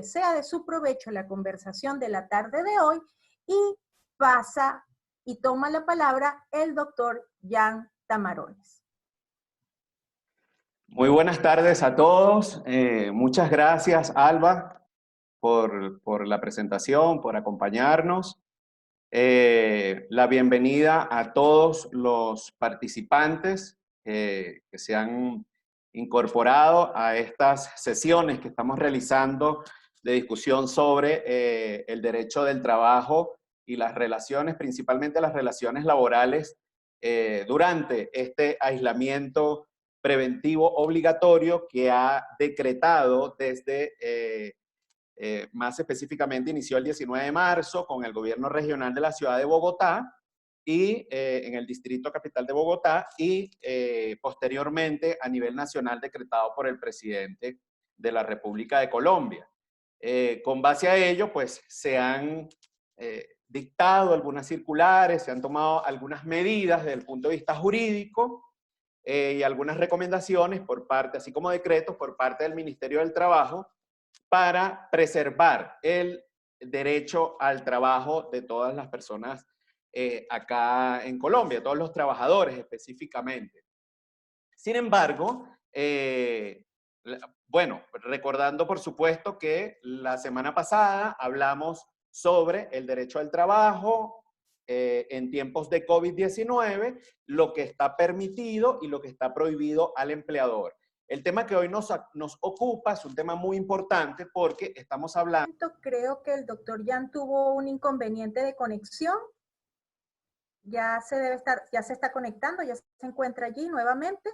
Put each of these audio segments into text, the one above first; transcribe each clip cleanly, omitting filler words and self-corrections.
sea de su provecho la conversación de la tarde de hoy y pasa y toma la palabra el doctor Jan Tamarones. Muy buenas tardes a todos. Muchas gracias, Alba, por la presentación, por acompañarnos. La bienvenida a todos los participantes que se han incorporado a estas sesiones que estamos realizando de discusión sobre el derecho del trabajo y las relaciones, principalmente las relaciones laborales, durante este aislamiento preventivo obligatorio que ha decretado desde más específicamente inició el 19 de marzo con el gobierno regional de la ciudad de Bogotá y en el distrito capital de Bogotá y posteriormente a nivel nacional decretado por el presidente de la República de Colombia. Con base a ello, pues se han dictado algunas circulares, se han tomado algunas medidas desde el punto de vista jurídico y algunas recomendaciones por parte, así como decretos por parte del Ministerio del Trabajo, para preservar el derecho al trabajo de todas las personas acá en Colombia, todos los trabajadores específicamente. Sin embargo, bueno, recordando por supuesto que la semana pasada hablamos sobre el derecho al trabajo en tiempos de COVID-19, lo que está permitido y lo que está prohibido al empleador. El tema que hoy nos ocupa es un tema muy importante porque estamos hablando... Creo que el doctor Jan tuvo un inconveniente de conexión. Ya se está conectando, ya se encuentra allí nuevamente.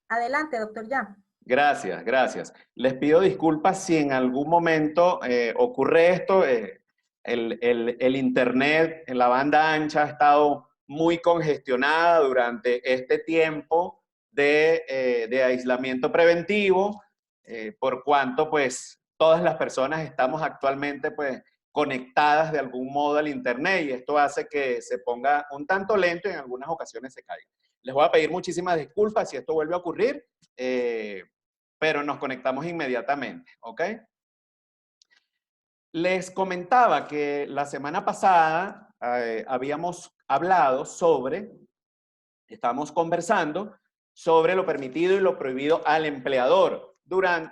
Adelante, doctor Jan. Gracias, gracias. Les pido disculpas si en algún momento ocurre esto. El internet en la banda ancha ha estado muy congestionada durante este tiempo de aislamiento preventivo, por cuanto pues todas las personas estamos actualmente pues conectadas de algún modo al internet y esto hace que se ponga un tanto lento y en algunas ocasiones se caiga. Les voy a pedir muchísimas disculpas si esto vuelve a ocurrir, pero nos conectamos inmediatamente, ¿ok? Les comentaba que la semana pasada habíamos hablado sobre, estábamos conversando sobre lo permitido y lo prohibido al empleador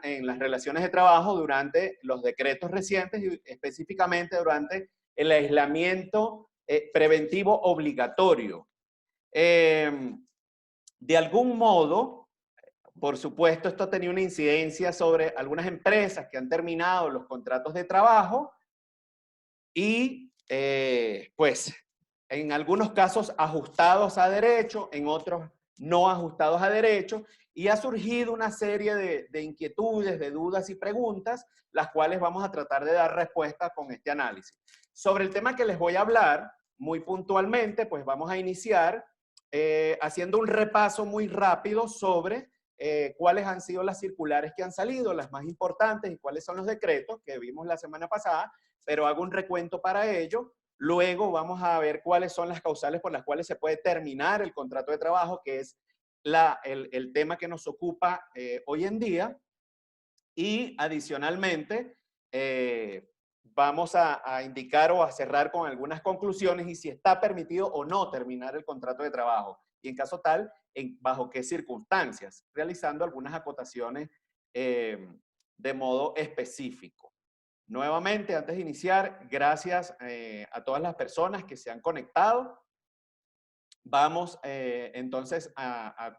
en las relaciones de trabajo durante los decretos recientes y específicamente durante el aislamiento preventivo obligatorio. De algún modo, por supuesto, esto tenía una incidencia sobre algunas empresas que han terminado los contratos de trabajo y, pues, en algunos casos ajustados a derecho, en otros no ajustados a derecho, y ha surgido una serie de inquietudes, de dudas y preguntas, las cuales vamos a tratar de dar respuesta con este análisis. Sobre el tema que les voy a hablar, muy puntualmente, pues vamos a iniciar haciendo un repaso muy rápido sobre cuáles han sido las circulares que han salido, las más importantes y cuáles son los decretos que vimos la semana pasada, pero hago un recuento para ello. Luego vamos a ver cuáles son las causales por las cuales se puede terminar el contrato de trabajo, que es el tema que nos ocupa hoy en día. Y adicionalmente, vamos a indicar o a cerrar con algunas conclusiones y si está permitido o no terminar el contrato de trabajo. Y en caso tal, bajo qué circunstancias, realizando algunas acotaciones de modo específico. Nuevamente, antes de iniciar, gracias a todas las personas que se han conectado. Vamos entonces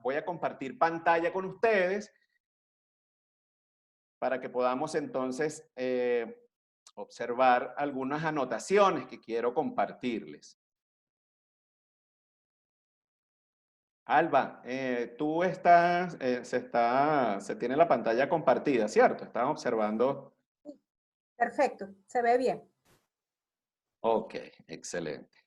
voy a compartir pantalla con ustedes para que podamos entonces observar algunas anotaciones que quiero compartirles. Alba, tú estás, se tiene la pantalla compartida, ¿cierto? Están observando. Perfecto, se ve bien. Ok, excelente.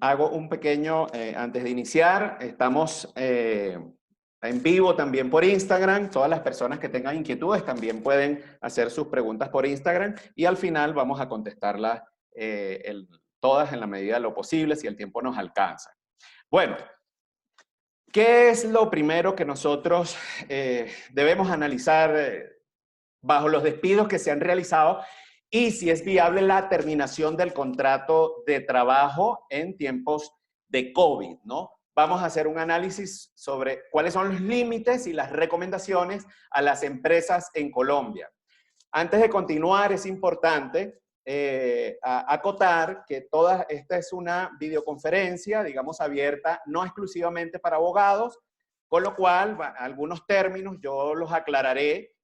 Hago un pequeño, antes de iniciar, estamos en vivo también por Instagram. Todas las personas que tengan inquietudes también pueden hacer sus preguntas por Instagram y al final vamos a contestarlas todas en la medida de lo posible si el tiempo nos alcanza. Bueno, ¿qué es lo primero que nosotros debemos analizar bajo los despidos que se han realizado y si es viable la terminación del contrato de trabajo en tiempos de COVID, ¿no? Vamos a hacer un análisis sobre cuáles son los límites y las recomendaciones a las empresas en Colombia. Antes de continuar, es importante acotar que esta es una videoconferencia, digamos, abierta, no exclusivamente para abogados, con lo cual, algunos términos yo los aclararé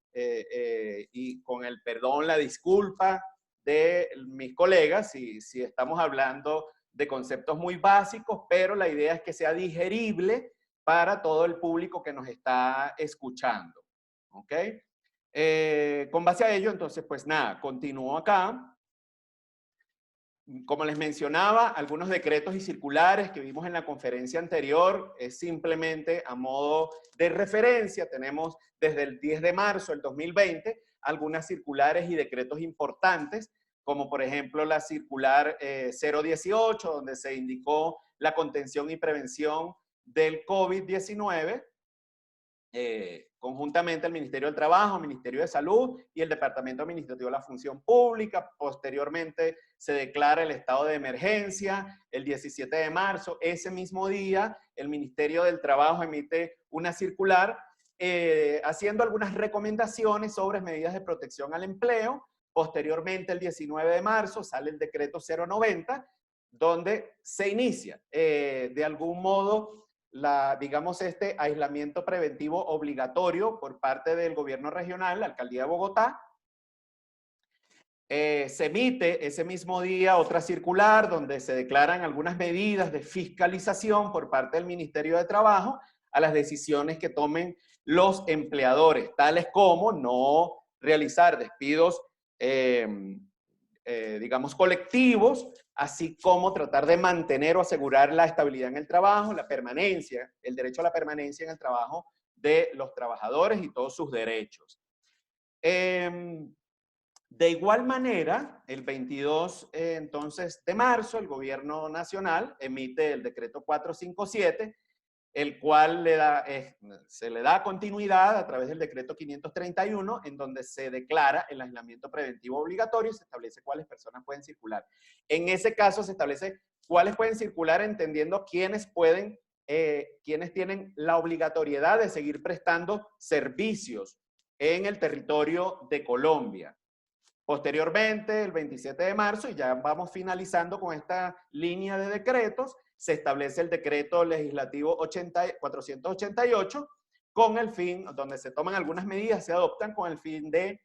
y con el perdón, la disculpa de mis colegas, si estamos hablando de conceptos muy básicos, pero la idea es que sea digerible para todo el público que nos está escuchando. ¿Ok? Con base a ello, entonces, pues nada, continúo acá. Como les mencionaba, algunos decretos y circulares que vimos en la conferencia anterior es simplemente a modo de referencia. Tenemos desde el 10 de marzo del 2020 algunas circulares y decretos importantes, como por ejemplo la circular 018, donde se indicó la contención y prevención del COVID-19, conjuntamente el Ministerio del Trabajo, el Ministerio de Salud y el Departamento Administrativo de la Función Pública. Posteriormente se declara el estado de emergencia el 17 de marzo. Ese mismo día el Ministerio del Trabajo emite una circular haciendo algunas recomendaciones sobre medidas de protección al empleo. Posteriormente, el 19 de marzo, sale el decreto 090, donde se inicia de algún modo digamos, este aislamiento preventivo obligatorio por parte del gobierno regional, la alcaldía de Bogotá. Se emite ese mismo día otra circular donde se declaran algunas medidas de fiscalización por parte del Ministerio de Trabajo a las decisiones que tomen los empleadores, tales como no realizar despidos, digamos, colectivos, así como tratar de mantener o asegurar la estabilidad en el trabajo, la permanencia, el derecho a la permanencia en el trabajo de los trabajadores y todos sus derechos. De igual manera, el 22 entonces de marzo, el gobierno nacional emite el decreto 457, el cual se le da continuidad a través del decreto 531, en donde se declara el aislamiento preventivo obligatorio y se establece cuáles personas pueden circular. En ese caso se establece cuáles pueden circular, entendiendo quiénes tienen la obligatoriedad de seguir prestando servicios en el territorio de Colombia. Posteriormente, el 27 de marzo, y ya vamos finalizando con esta línea de decretos, se establece el decreto legislativo 488 con el fin, donde se toman algunas medidas, se adoptan con el fin de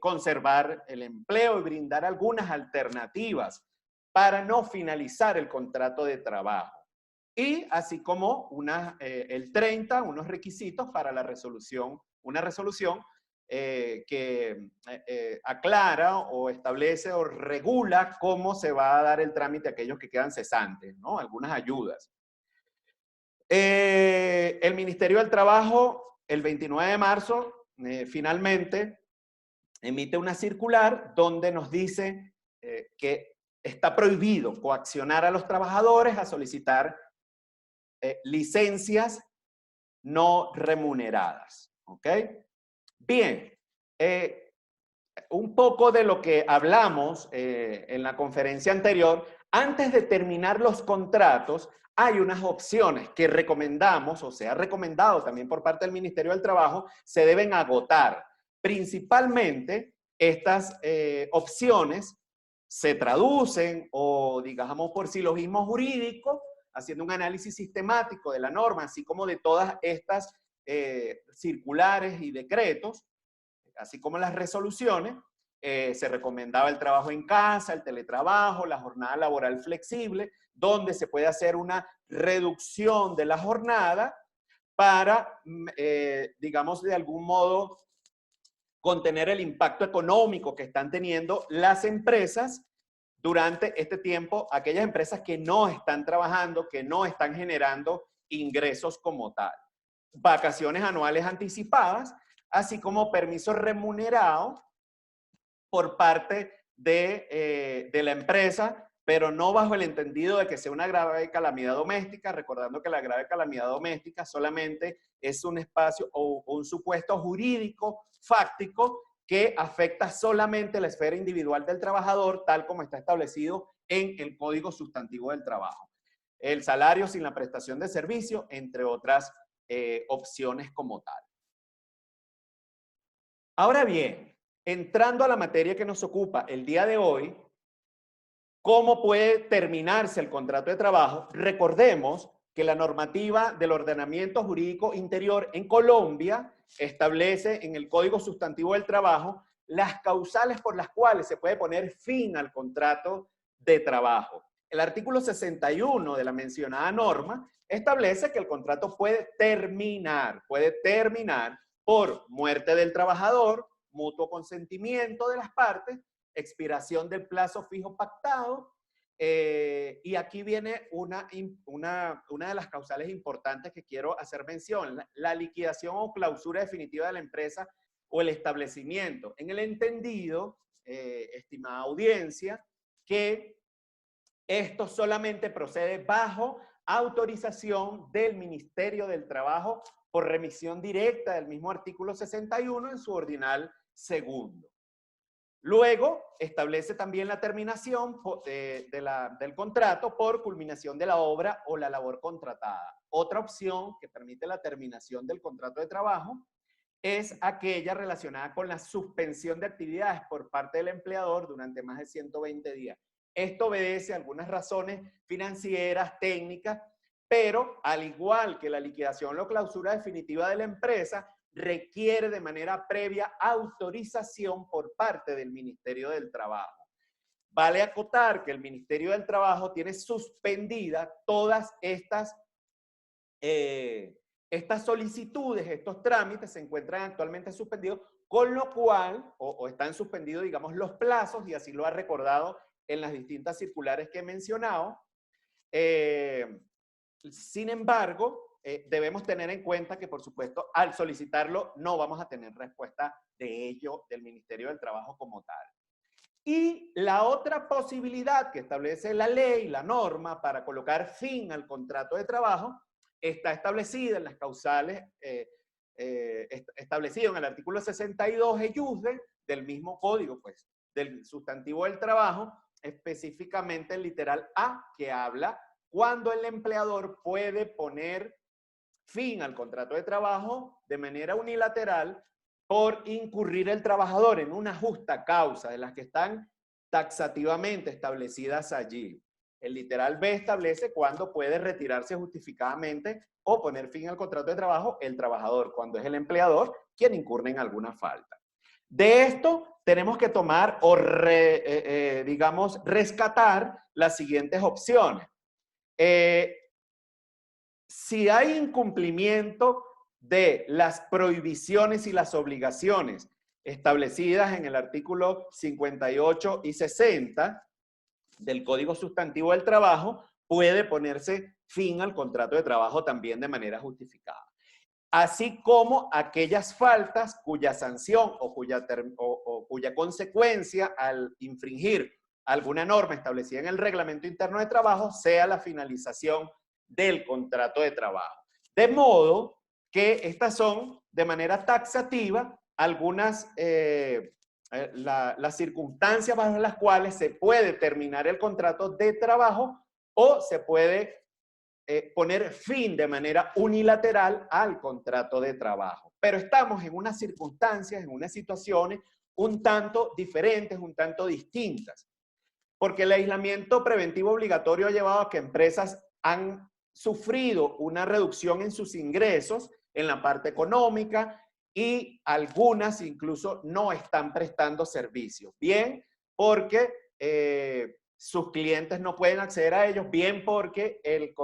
conservar el empleo y brindar algunas alternativas para no finalizar el contrato de trabajo. Y así como el 30, unos requisitos para la resolución, una resolución que aclara o establece o regula cómo se va a dar el trámite a aquellos que quedan cesantes, ¿no? Algunas ayudas. El Ministerio del Trabajo, el 29 de marzo, finalmente emite una circular donde nos dice que está prohibido coaccionar a los trabajadores a solicitar licencias no remuneradas, ¿ok? Bien, un poco de lo que hablamos en la conferencia anterior, antes de terminar los contratos, hay unas opciones que recomendamos, o se ha recomendado también por parte del Ministerio del Trabajo, se deben agotar. Principalmente, estas opciones se traducen, o digamos por silogismo jurídico, haciendo un análisis sistemático de la norma, así como de todas estas circulares y decretos, así como las resoluciones. Se recomendaba el trabajo en casa, el teletrabajo, la jornada laboral flexible, donde se puede hacer una reducción de la jornada para, digamos, de algún modo contener el impacto económico que están teniendo las empresas durante este tiempo, aquellas empresas que no están trabajando, que no están generando ingresos como tal. Vacaciones anuales anticipadas, así como permiso remunerado por parte de la empresa pero no bajo el entendido de que sea una grave calamidad doméstica, recordando que la grave calamidad doméstica solamente es un espacio o un supuesto jurídico, fáctico, que afecta solamente la esfera individual del trabajador, tal como está establecido en el Código Sustantivo del Trabajo. El salario sin la prestación de servicio, entre otras opciones como tal. Ahora bien, entrando a la materia que nos ocupa el día de hoy, ¿cómo puede terminarse el contrato de trabajo? Recordemos que la normativa del ordenamiento jurídico interior en Colombia establece en el Código Sustantivo del Trabajo las causales por las cuales se puede poner fin al contrato de trabajo. El artículo 61 de la mencionada norma establece que el contrato puede terminar por muerte del trabajador, mutuo consentimiento de las partes, expiración del plazo fijo pactado, y aquí viene una de las causales importantes que quiero hacer mención, la liquidación o clausura definitiva de la empresa o el establecimiento, en el entendido, estimada audiencia, que esto solamente procede bajo autorización del Ministerio del Trabajo por remisión directa del mismo artículo 61 en su ordinal segundo. Luego, establece también la terminación del contrato por culminación de la obra o la labor contratada. Otra opción que permite la terminación del contrato de trabajo es aquella relacionada con la suspensión de actividades por parte del empleador durante más de 120 días. Esto obedece a algunas razones financieras, técnicas, pero al igual que la liquidación o clausura definitiva de la empresa, requiere de manera previa autorización por parte del Ministerio del Trabajo. Vale acotar que el Ministerio del Trabajo tiene suspendidas todas estas solicitudes, estos trámites se encuentran actualmente suspendidos, con lo cual, o están suspendidos, digamos, los plazos, y así lo ha recordado en las distintas circulares que he mencionado. Sin embargo, debemos tener en cuenta que, por supuesto, al solicitarlo no vamos a tener respuesta de ello del Ministerio del Trabajo como tal. Y la otra posibilidad que establece la ley, la norma, para colocar fin al contrato de trabajo, está establecida en las causales, establecido en el artículo 62 EYUSDE del mismo código, pues, del sustantivo del trabajo, específicamente el literal A, que habla cuando el empleador puede poner fin al contrato de trabajo de manera unilateral por incurrir el trabajador en una justa causa de las que están taxativamente establecidas allí. El literal B establece cuándo puede retirarse justificadamente o poner fin al contrato de trabajo el trabajador, cuando es el empleador quien incurre en alguna falta. De esto tenemos que tomar o, digamos, rescatar las siguientes opciones. Si hay incumplimiento de las prohibiciones y las obligaciones establecidas en el artículo 58 y 60 del Código Sustantivo del Trabajo, puede ponerse fin al contrato de trabajo también de manera justificada. Así como aquellas faltas cuya sanción o cuya consecuencia al infringir alguna norma establecida en el reglamento interno de trabajo sea la finalización del contrato de trabajo. De modo que estas son, de manera taxativa, algunas las circunstancias bajo las cuales se puede terminar el contrato de trabajo o se puede poner fin de manera unilateral al contrato de trabajo. Pero estamos en unas circunstancias, en unas situaciones un tanto diferentes, un tanto distintas. Porque el aislamiento preventivo obligatorio ha llevado a que empresas han sufrido una reducción en sus ingresos en la parte económica y algunas incluso no están prestando servicios. Bien, porque sus clientes no pueden acceder a ellos, bien porque el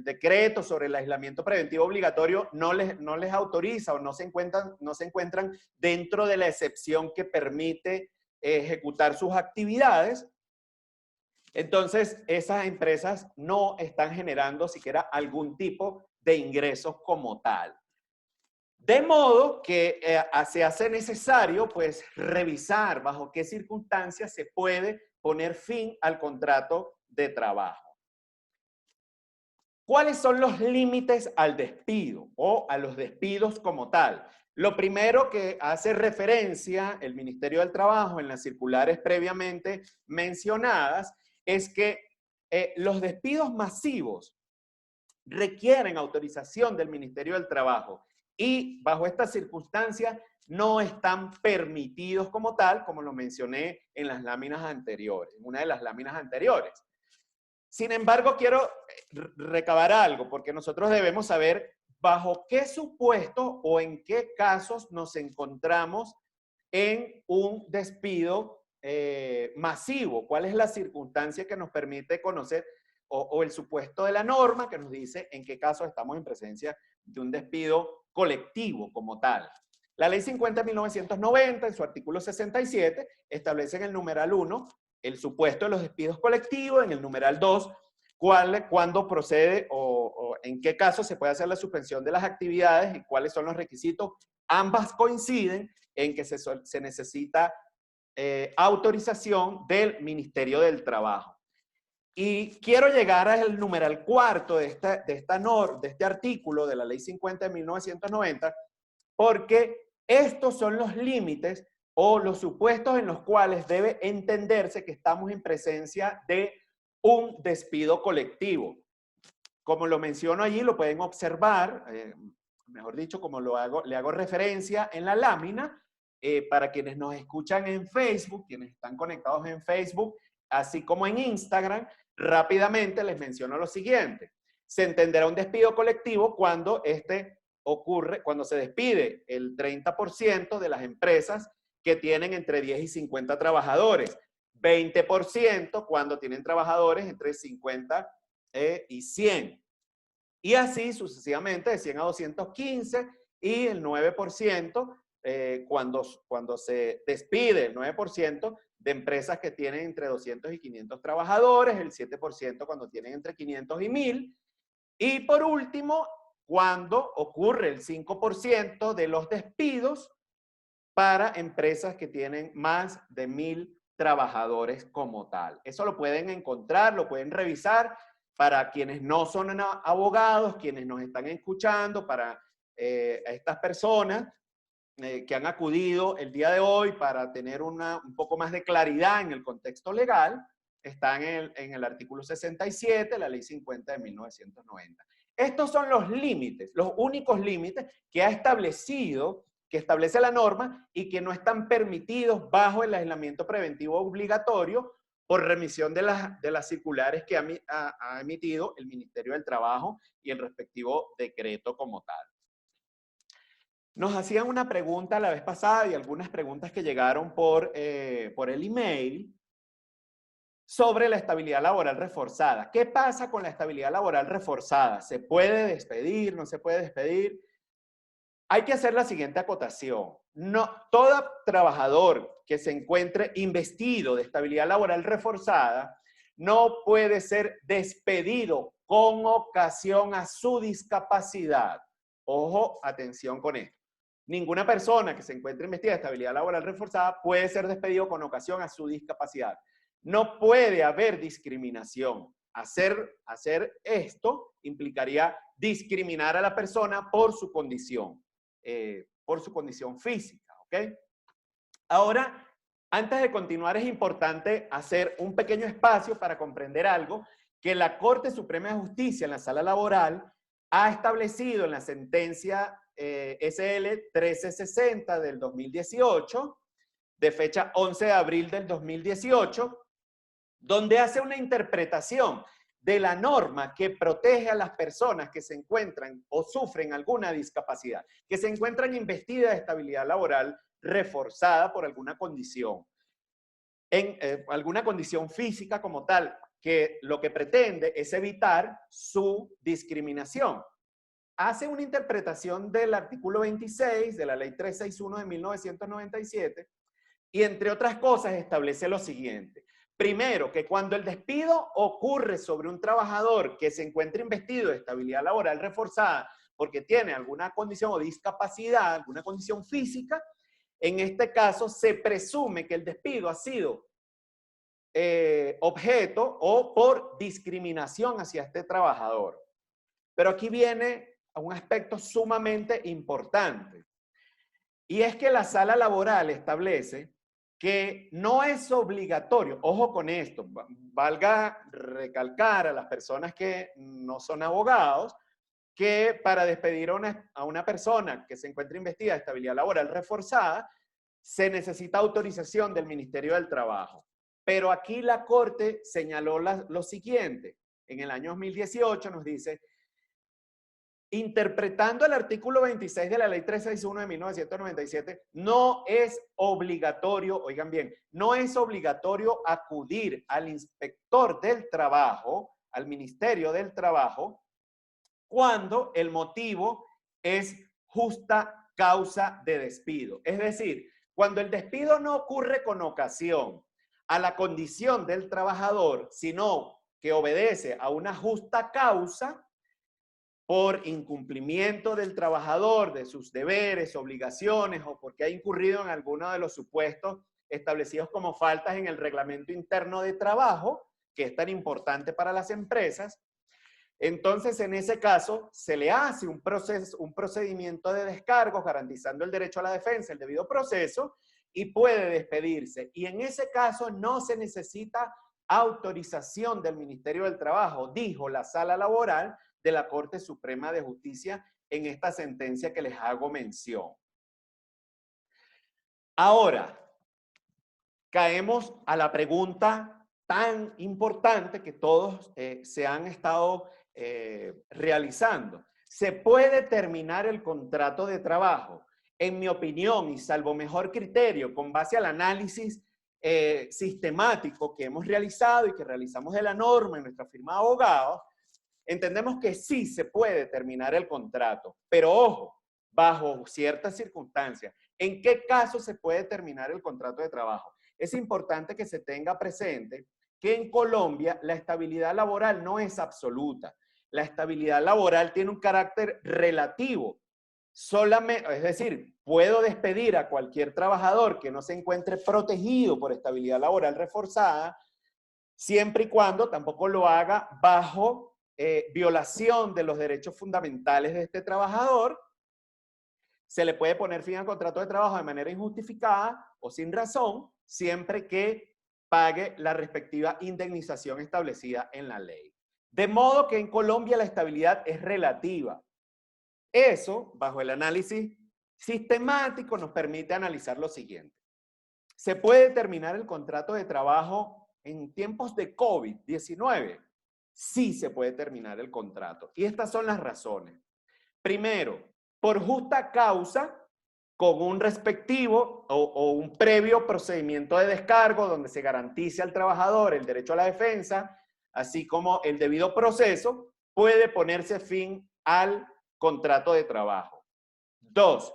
decreto sobre el aislamiento preventivo obligatorio no les autoriza o no se encuentran dentro de la excepción que permite ejecutar sus actividades. Entonces, esas empresas no están generando siquiera algún tipo de ingresos como tal. De modo que se hace necesario, pues, revisar bajo qué circunstancias se puede poner fin al contrato de trabajo. ¿Cuáles son los límites al despido o a los despidos como tal? Lo primero que hace referencia el Ministerio del Trabajo en las circulares previamente mencionadas es que los despidos masivos requieren autorización del Ministerio del Trabajo y bajo estas circunstancias no están permitidos como tal, como lo mencioné en las láminas anteriores, en una de las láminas anteriores. Sin embargo, quiero recabar algo, porque nosotros debemos saber bajo qué supuesto o en qué casos nos encontramos en un despido masivo. ¿Cuál es la circunstancia que nos permite conocer o el supuesto de la norma que nos dice en qué casos estamos en presencia de un despido colectivo como tal? La Ley 50 de 1990, en su artículo 67, establece en el numeral 1 el supuesto de los despidos colectivos, en el numeral 2, cuándo procede o en qué caso se puede hacer la suspensión de las actividades y cuáles son los requisitos. Ambas coinciden en que se necesita autorización del Ministerio del Trabajo. Y quiero llegar al numeral 4 de este artículo de la Ley 50 de 1990, porque estos son los límites o los supuestos en los cuales debe entenderse que estamos en presencia de un despido colectivo. Como lo menciono allí, lo pueden observar, mejor dicho, como le hago referencia en la lámina, para quienes nos escuchan en Facebook, quienes están conectados en Facebook, así como en Instagram, rápidamente les menciono lo siguiente. Se entenderá un despido colectivo cuando ocurre, cuando se despide el 30% de las empresas que tienen entre 10 y 50 trabajadores, 20% cuando tienen trabajadores entre 50 y 100. Y así sucesivamente de 100 a 215 y el 9% cuando se despide el 9% de empresas que tienen entre 200 y 500 trabajadores, el 7% cuando tienen entre 500 y 1000. Y por último, cuando ocurre el 5% de los despidos para empresas que tienen más de 1000 trabajadores como tal. Eso lo pueden encontrar, lo pueden revisar para quienes no son abogados, quienes nos están escuchando, para estas personas que han acudido el día de hoy para tener un poco más de claridad en el contexto legal, está en el artículo 67, la ley 50 de 1990. Estos son los límites, los únicos límites que que establece la norma y que no están permitidos bajo el aislamiento preventivo obligatorio por remisión de las circulares que ha emitido el Ministerio del Trabajo y el respectivo decreto como tal. Nos hacían una pregunta la vez pasada y algunas preguntas que llegaron por el email sobre la estabilidad laboral reforzada. ¿Qué pasa con la estabilidad laboral reforzada? ¿Se puede despedir? ¿No se puede despedir? Hay que hacer la siguiente acotación. No, todo trabajador que se encuentre investido de estabilidad laboral reforzada no puede ser despedido con ocasión a su discapacidad. Ojo, atención con esto. Ninguna persona que se encuentre investida de estabilidad laboral reforzada puede ser despedido con ocasión a su discapacidad. No puede haber discriminación. Hacer esto implicaría discriminar a la persona por su condición física, ¿ok? Ahora, antes de continuar, es importante hacer un pequeño espacio para comprender algo que la Corte Suprema de Justicia en la Sala Laboral ha establecido en la sentencia SL 1360 del 2018, de fecha 11 de abril del 2018, donde hace una interpretación de la norma que protege a las personas que se encuentran o sufren alguna discapacidad, que se encuentran investidas de estabilidad laboral reforzada por alguna condición, alguna condición física como tal, que lo que pretende es evitar su discriminación. Hace una interpretación del artículo 26 de la Ley 361 de 1997 y, entre otras cosas, establece lo siguiente. Primero, que cuando el despido ocurre sobre un trabajador que se encuentra investido de estabilidad laboral reforzada porque tiene alguna condición o discapacidad, alguna condición física, en este caso se presume que el despido ha sido objeto o por discriminación hacia este trabajador. Pero aquí viene un aspecto sumamente importante. Y es que la sala laboral establece que no es obligatorio, ojo con esto, valga recalcar a las personas que no son abogados, que para despedir a una persona que se encuentra investida de estabilidad laboral reforzada, se necesita autorización del Ministerio del Trabajo. Pero aquí la Corte señaló lo siguiente. En el año 2018 nos dice, interpretando el artículo 26 de la Ley 361 de 1997, no es obligatorio, oigan bien, no es obligatorio acudir al inspector del trabajo, al Ministerio del Trabajo, cuando el motivo es justa causa de despido. Es decir, cuando el despido no ocurre con ocasión a la condición del trabajador, sino que obedece a una justa causa por incumplimiento del trabajador de sus deberes, obligaciones o porque ha incurrido en alguno de los supuestos establecidos como faltas en el reglamento interno de trabajo, que es tan importante para las empresas. Entonces, en ese caso, se le hace un procedimiento de descargos garantizando el derecho a la defensa, el debido proceso, y puede despedirse. Y en ese caso no se necesita autorización del Ministerio del Trabajo, dijo la Sala Laboral de la Corte Suprema de Justicia en esta sentencia que les hago mención. Ahora, caemos a la pregunta tan importante que todos se han estado realizando. ¿Se puede terminar el contrato de trabajo? En mi opinión, y salvo mejor criterio, con base al análisis sistemático que hemos realizado y que realizamos de la norma en nuestra firma de abogados, entendemos que sí se puede terminar el contrato, pero ojo, bajo ciertas circunstancias. ¿En qué caso se puede terminar el contrato de trabajo? Es importante que se tenga presente que en Colombia la estabilidad laboral no es absoluta. La estabilidad laboral tiene un carácter relativo. Solamente, es decir, puedo despedir a cualquier trabajador que no se encuentre protegido por estabilidad laboral reforzada, siempre y cuando tampoco lo haga bajo violación de los derechos fundamentales de este trabajador. Se le puede poner fin al contrato de trabajo de manera injustificada o sin razón, siempre que pague la respectiva indemnización establecida en la ley. De modo que en Colombia la estabilidad es relativa. Eso, bajo el análisis sistemático, nos permite analizar lo siguiente. ¿Se puede terminar el contrato de trabajo en tiempos de COVID-19? Sí se puede terminar el contrato. Y estas son las razones. Primero, por justa causa, con un respectivo o un previo procedimiento de descargo donde se garantice al trabajador el derecho a la defensa, así como el debido proceso, puede ponerse fin al contrato de trabajo. Dos,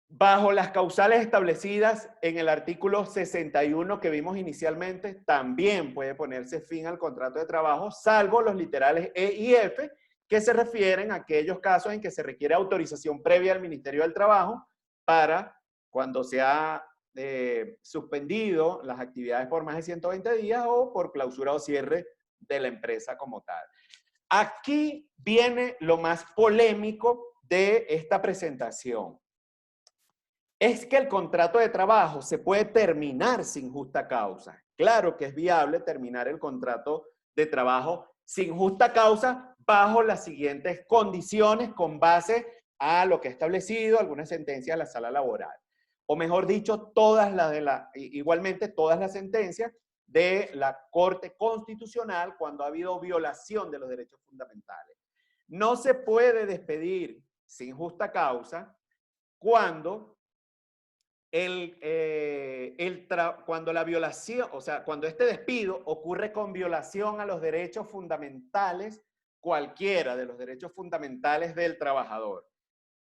bajo las causales establecidas en el artículo 61 que vimos inicialmente, también puede ponerse fin al contrato de trabajo, salvo los literales E y F, que se refieren a aquellos casos en que se requiere autorización previa al Ministerio del Trabajo para cuando se ha suspendido las actividades por más de 120 días o por clausura o cierre de la empresa como tal. Aquí viene lo más polémico de esta presentación. Es que el contrato de trabajo se puede terminar sin justa causa. Claro que es viable terminar el contrato de trabajo sin justa causa bajo las siguientes condiciones con base a lo que ha establecido alguna sentencia de la sala laboral. O mejor dicho, igualmente todas las sentencias de la Corte Constitucional cuando ha habido violación de los derechos fundamentales. No se puede despedir sin justa causa cuando cuando la violación, o sea, cuando este despido ocurre con violación a los derechos fundamentales, cualquiera de los derechos fundamentales del trabajador.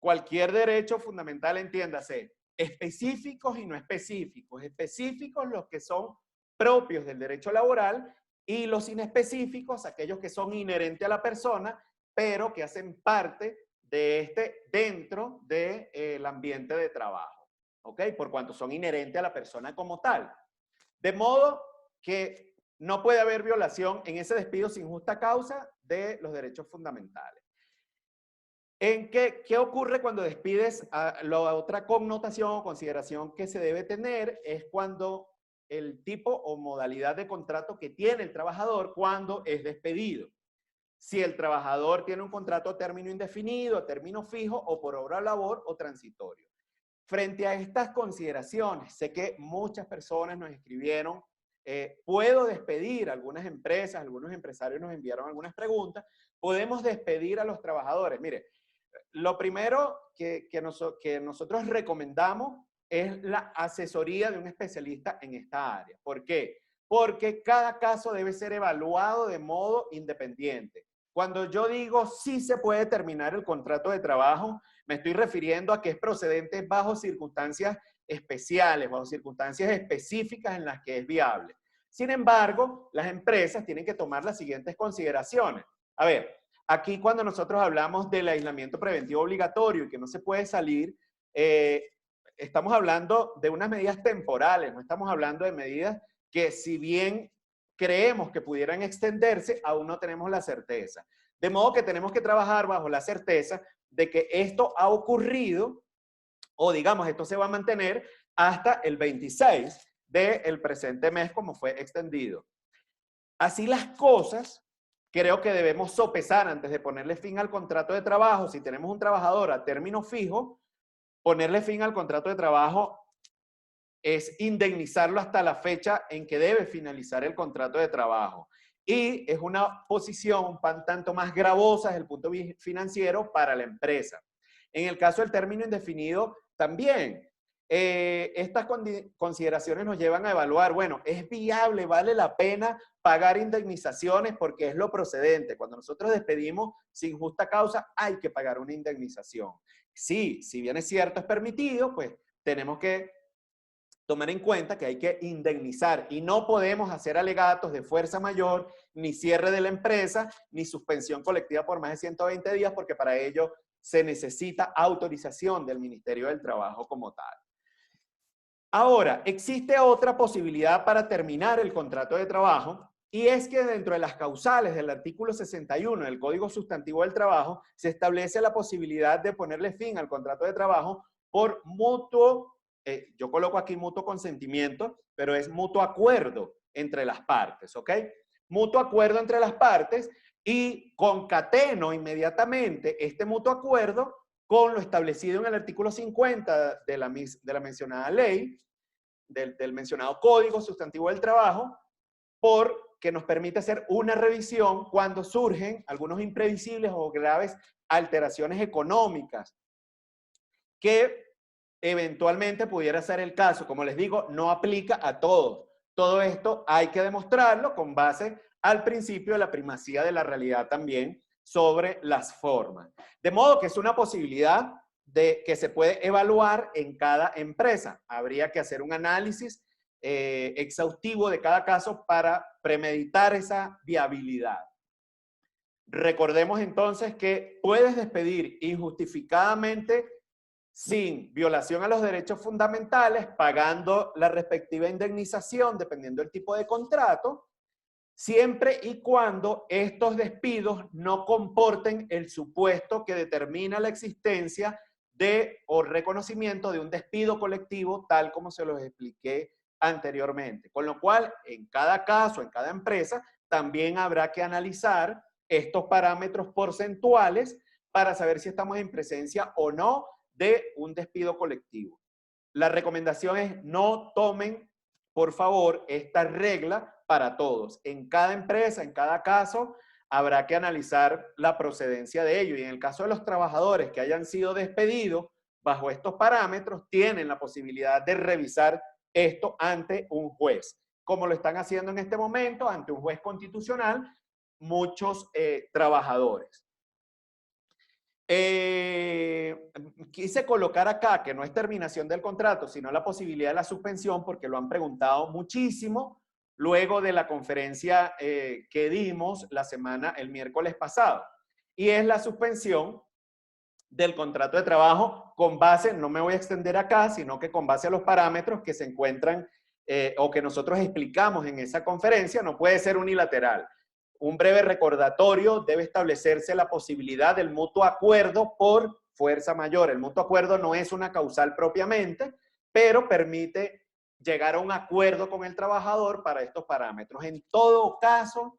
Cualquier derecho fundamental, entiéndase, específicos y no específicos. Específicos los que son propios del derecho laboral y los inespecíficos, aquellos que son inherentes a la persona, pero que hacen parte de dentro del ambiente de trabajo. ¿Ok? Por cuanto son inherentes a la persona como tal. De modo que no puede haber violación en ese despido sin justa causa de los derechos fundamentales. ¿Qué ocurre cuando despides? La otra connotación o consideración que se debe tener es cuando el tipo o modalidad de contrato que tiene el trabajador cuando es despedido. Si el trabajador tiene un contrato a término indefinido, a término fijo o por obra o labor o transitorio. Frente a estas consideraciones, sé que muchas personas nos escribieron, puedo despedir, algunas empresas, algunos empresarios nos enviaron algunas preguntas, podemos despedir a los trabajadores. Mire, lo primero que nosotros recomendamos es la asesoría de un especialista en esta área. ¿Por qué? Porque cada caso debe ser evaluado de modo independiente. Cuando yo digo sí se puede terminar el contrato de trabajo, me estoy refiriendo a que es procedente bajo circunstancias especiales, bajo circunstancias específicas en las que es viable. Sin embargo, las empresas tienen que tomar las siguientes consideraciones. A ver, aquí cuando nosotros hablamos del aislamiento preventivo obligatorio y que no se puede salir, estamos hablando de unas medidas temporales, no estamos hablando de medidas que si bien creemos que pudieran extenderse, aún no tenemos la certeza. De modo que tenemos que trabajar bajo la certeza de que esto ha ocurrido, o digamos, esto se va a mantener hasta el 26 del presente mes, como fue extendido. Así las cosas, creo que debemos sopesar antes de ponerle fin al contrato de trabajo. Si tenemos un trabajador a término fijo, ponerle fin al contrato de trabajo es indemnizarlo hasta la fecha en que debe finalizar el contrato de trabajo. Y es una posición un tanto más gravosa desde el punto de vista financiero para la empresa. En el caso del término indefinido, también estas consideraciones nos llevan a evaluar, bueno, ¿es viable, vale la pena pagar indemnizaciones? Porque es lo procedente. Cuando nosotros despedimos sin justa causa, hay que pagar una indemnización. Sí, si bien es cierto, es permitido, pues tenemos que tomar en cuenta que hay que indemnizar y no podemos hacer alegatos de fuerza mayor, ni cierre de la empresa, ni suspensión colectiva por más de 120 días, porque para ello se necesita autorización del Ministerio del Trabajo como tal. Ahora, existe otra posibilidad para terminar el contrato de trabajo, y es que dentro de las causales del artículo 61 del Código Sustantivo del Trabajo se establece la posibilidad de ponerle fin al contrato de trabajo por mutuo, yo coloco aquí mutuo consentimiento, pero es mutuo acuerdo entre las partes, ¿ok? Mutuo acuerdo entre las partes y concateno inmediatamente este mutuo acuerdo con lo establecido en el artículo 50 de la mencionada ley, del mencionado Código Sustantivo del Trabajo, porque nos permite hacer una revisión cuando surgen algunos imprevisibles o graves alteraciones económicas que eventualmente pudiera ser el caso. Como les digo, no aplica a todos. Todo esto hay que demostrarlo con base al principio de la primacía de la realidad también sobre las formas. De modo que es una posibilidad que se puede evaluar en cada empresa. Habría que hacer un análisis exhaustivo de cada caso para premeditar esa viabilidad. Recordemos entonces que puedes despedir injustificadamente sin violación a los derechos fundamentales, pagando la respectiva indemnización dependiendo del tipo de contrato, siempre y cuando estos despidos no comporten el supuesto que determina la existencia de o reconocimiento de un despido colectivo, tal como se los expliqué anteriormente. Con lo cual, en cada caso, en cada empresa, también habrá que analizar estos parámetros porcentuales para saber si estamos en presencia o no de un despido colectivo. La recomendación es no tomen, por favor, esta regla para todos. En cada empresa, en cada caso, habrá que analizar la procedencia de ello. Y en el caso de los trabajadores que hayan sido despedidos bajo estos parámetros, tienen la posibilidad de revisar esto ante un juez, como lo están haciendo en este momento ante un juez constitucional muchos trabajadores. Quise colocar acá que no es terminación del contrato, sino la posibilidad de la suspensión, porque lo han preguntado muchísimo luego de la conferencia que dimos el miércoles pasado. Y es la suspensión del contrato de trabajo con base, no me voy a extender acá, sino que con base a los parámetros que se encuentran o que nosotros explicamos en esa conferencia no puede ser unilateral. Un breve recordatorio: debe establecerse la posibilidad del mutuo acuerdo por fuerza mayor. El mutuo acuerdo no es una causal propiamente, pero permite llegar a un acuerdo con el trabajador para estos parámetros. En todo caso,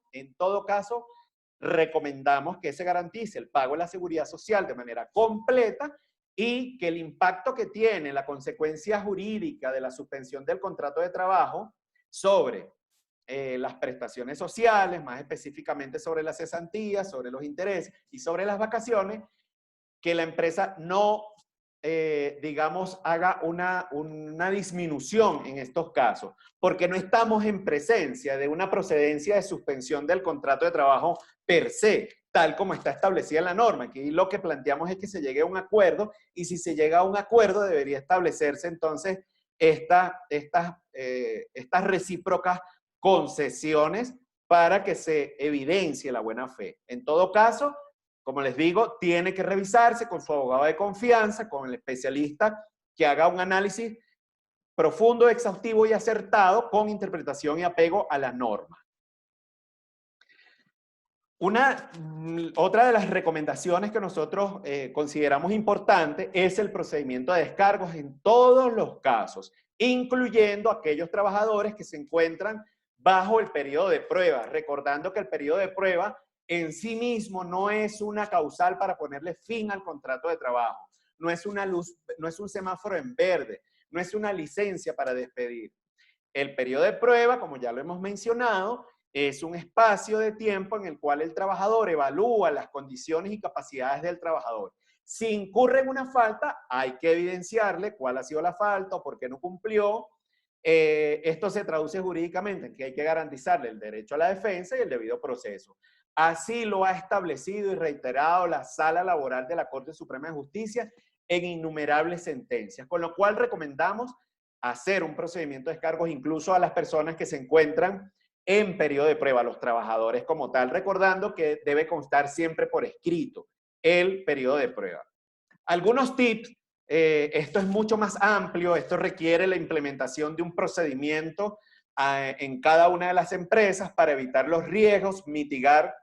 recomendamos que se garantice el pago de la seguridad social de manera completa y que el impacto que tiene la consecuencia jurídica de la suspensión del contrato de trabajo sobre las prestaciones sociales, más específicamente sobre las cesantías, sobre los intereses y sobre las vacaciones, que la empresa no, digamos, haga una disminución en estos casos, porque no estamos en presencia de una procedencia de suspensión del contrato de trabajo per se, tal como está establecida en la norma. Aquí lo que planteamos es que se llegue a un acuerdo, y si se llega a un acuerdo debería establecerse entonces estas recíprocas concesiones para que se evidencie la buena fe. En todo caso, como les digo, tiene que revisarse con su abogado de confianza, con el especialista que haga un análisis profundo, exhaustivo y acertado con interpretación y apego a la norma. Otra de las recomendaciones que nosotros consideramos importante es el procedimiento de descargos en todos los casos, incluyendo aquellos trabajadores que se encuentran bajo el periodo de prueba, recordando que el periodo de prueba en sí mismo no es una causal para ponerle fin al contrato de trabajo, no es una luz, no es un semáforo en verde, no es una licencia para despedir. El periodo de prueba, como ya lo hemos mencionado, es un espacio de tiempo en el cual el trabajador evalúa las condiciones y capacidades del trabajador. Si incurre en una falta, hay que evidenciarle cuál ha sido la falta o por qué no cumplió. Esto se traduce jurídicamente en que hay que garantizarle el derecho a la defensa y el debido proceso. Así lo ha establecido y reiterado la Sala Laboral de la Corte Suprema de Justicia en innumerables sentencias, con lo cual recomendamos hacer un procedimiento de descargos incluso a las personas que se encuentran en periodo de prueba, los trabajadores como tal, recordando que debe constar siempre por escrito el periodo de prueba. Algunos tips: esto es mucho más amplio, esto requiere la implementación de un procedimiento en cada una de las empresas para evitar los riesgos, mitigar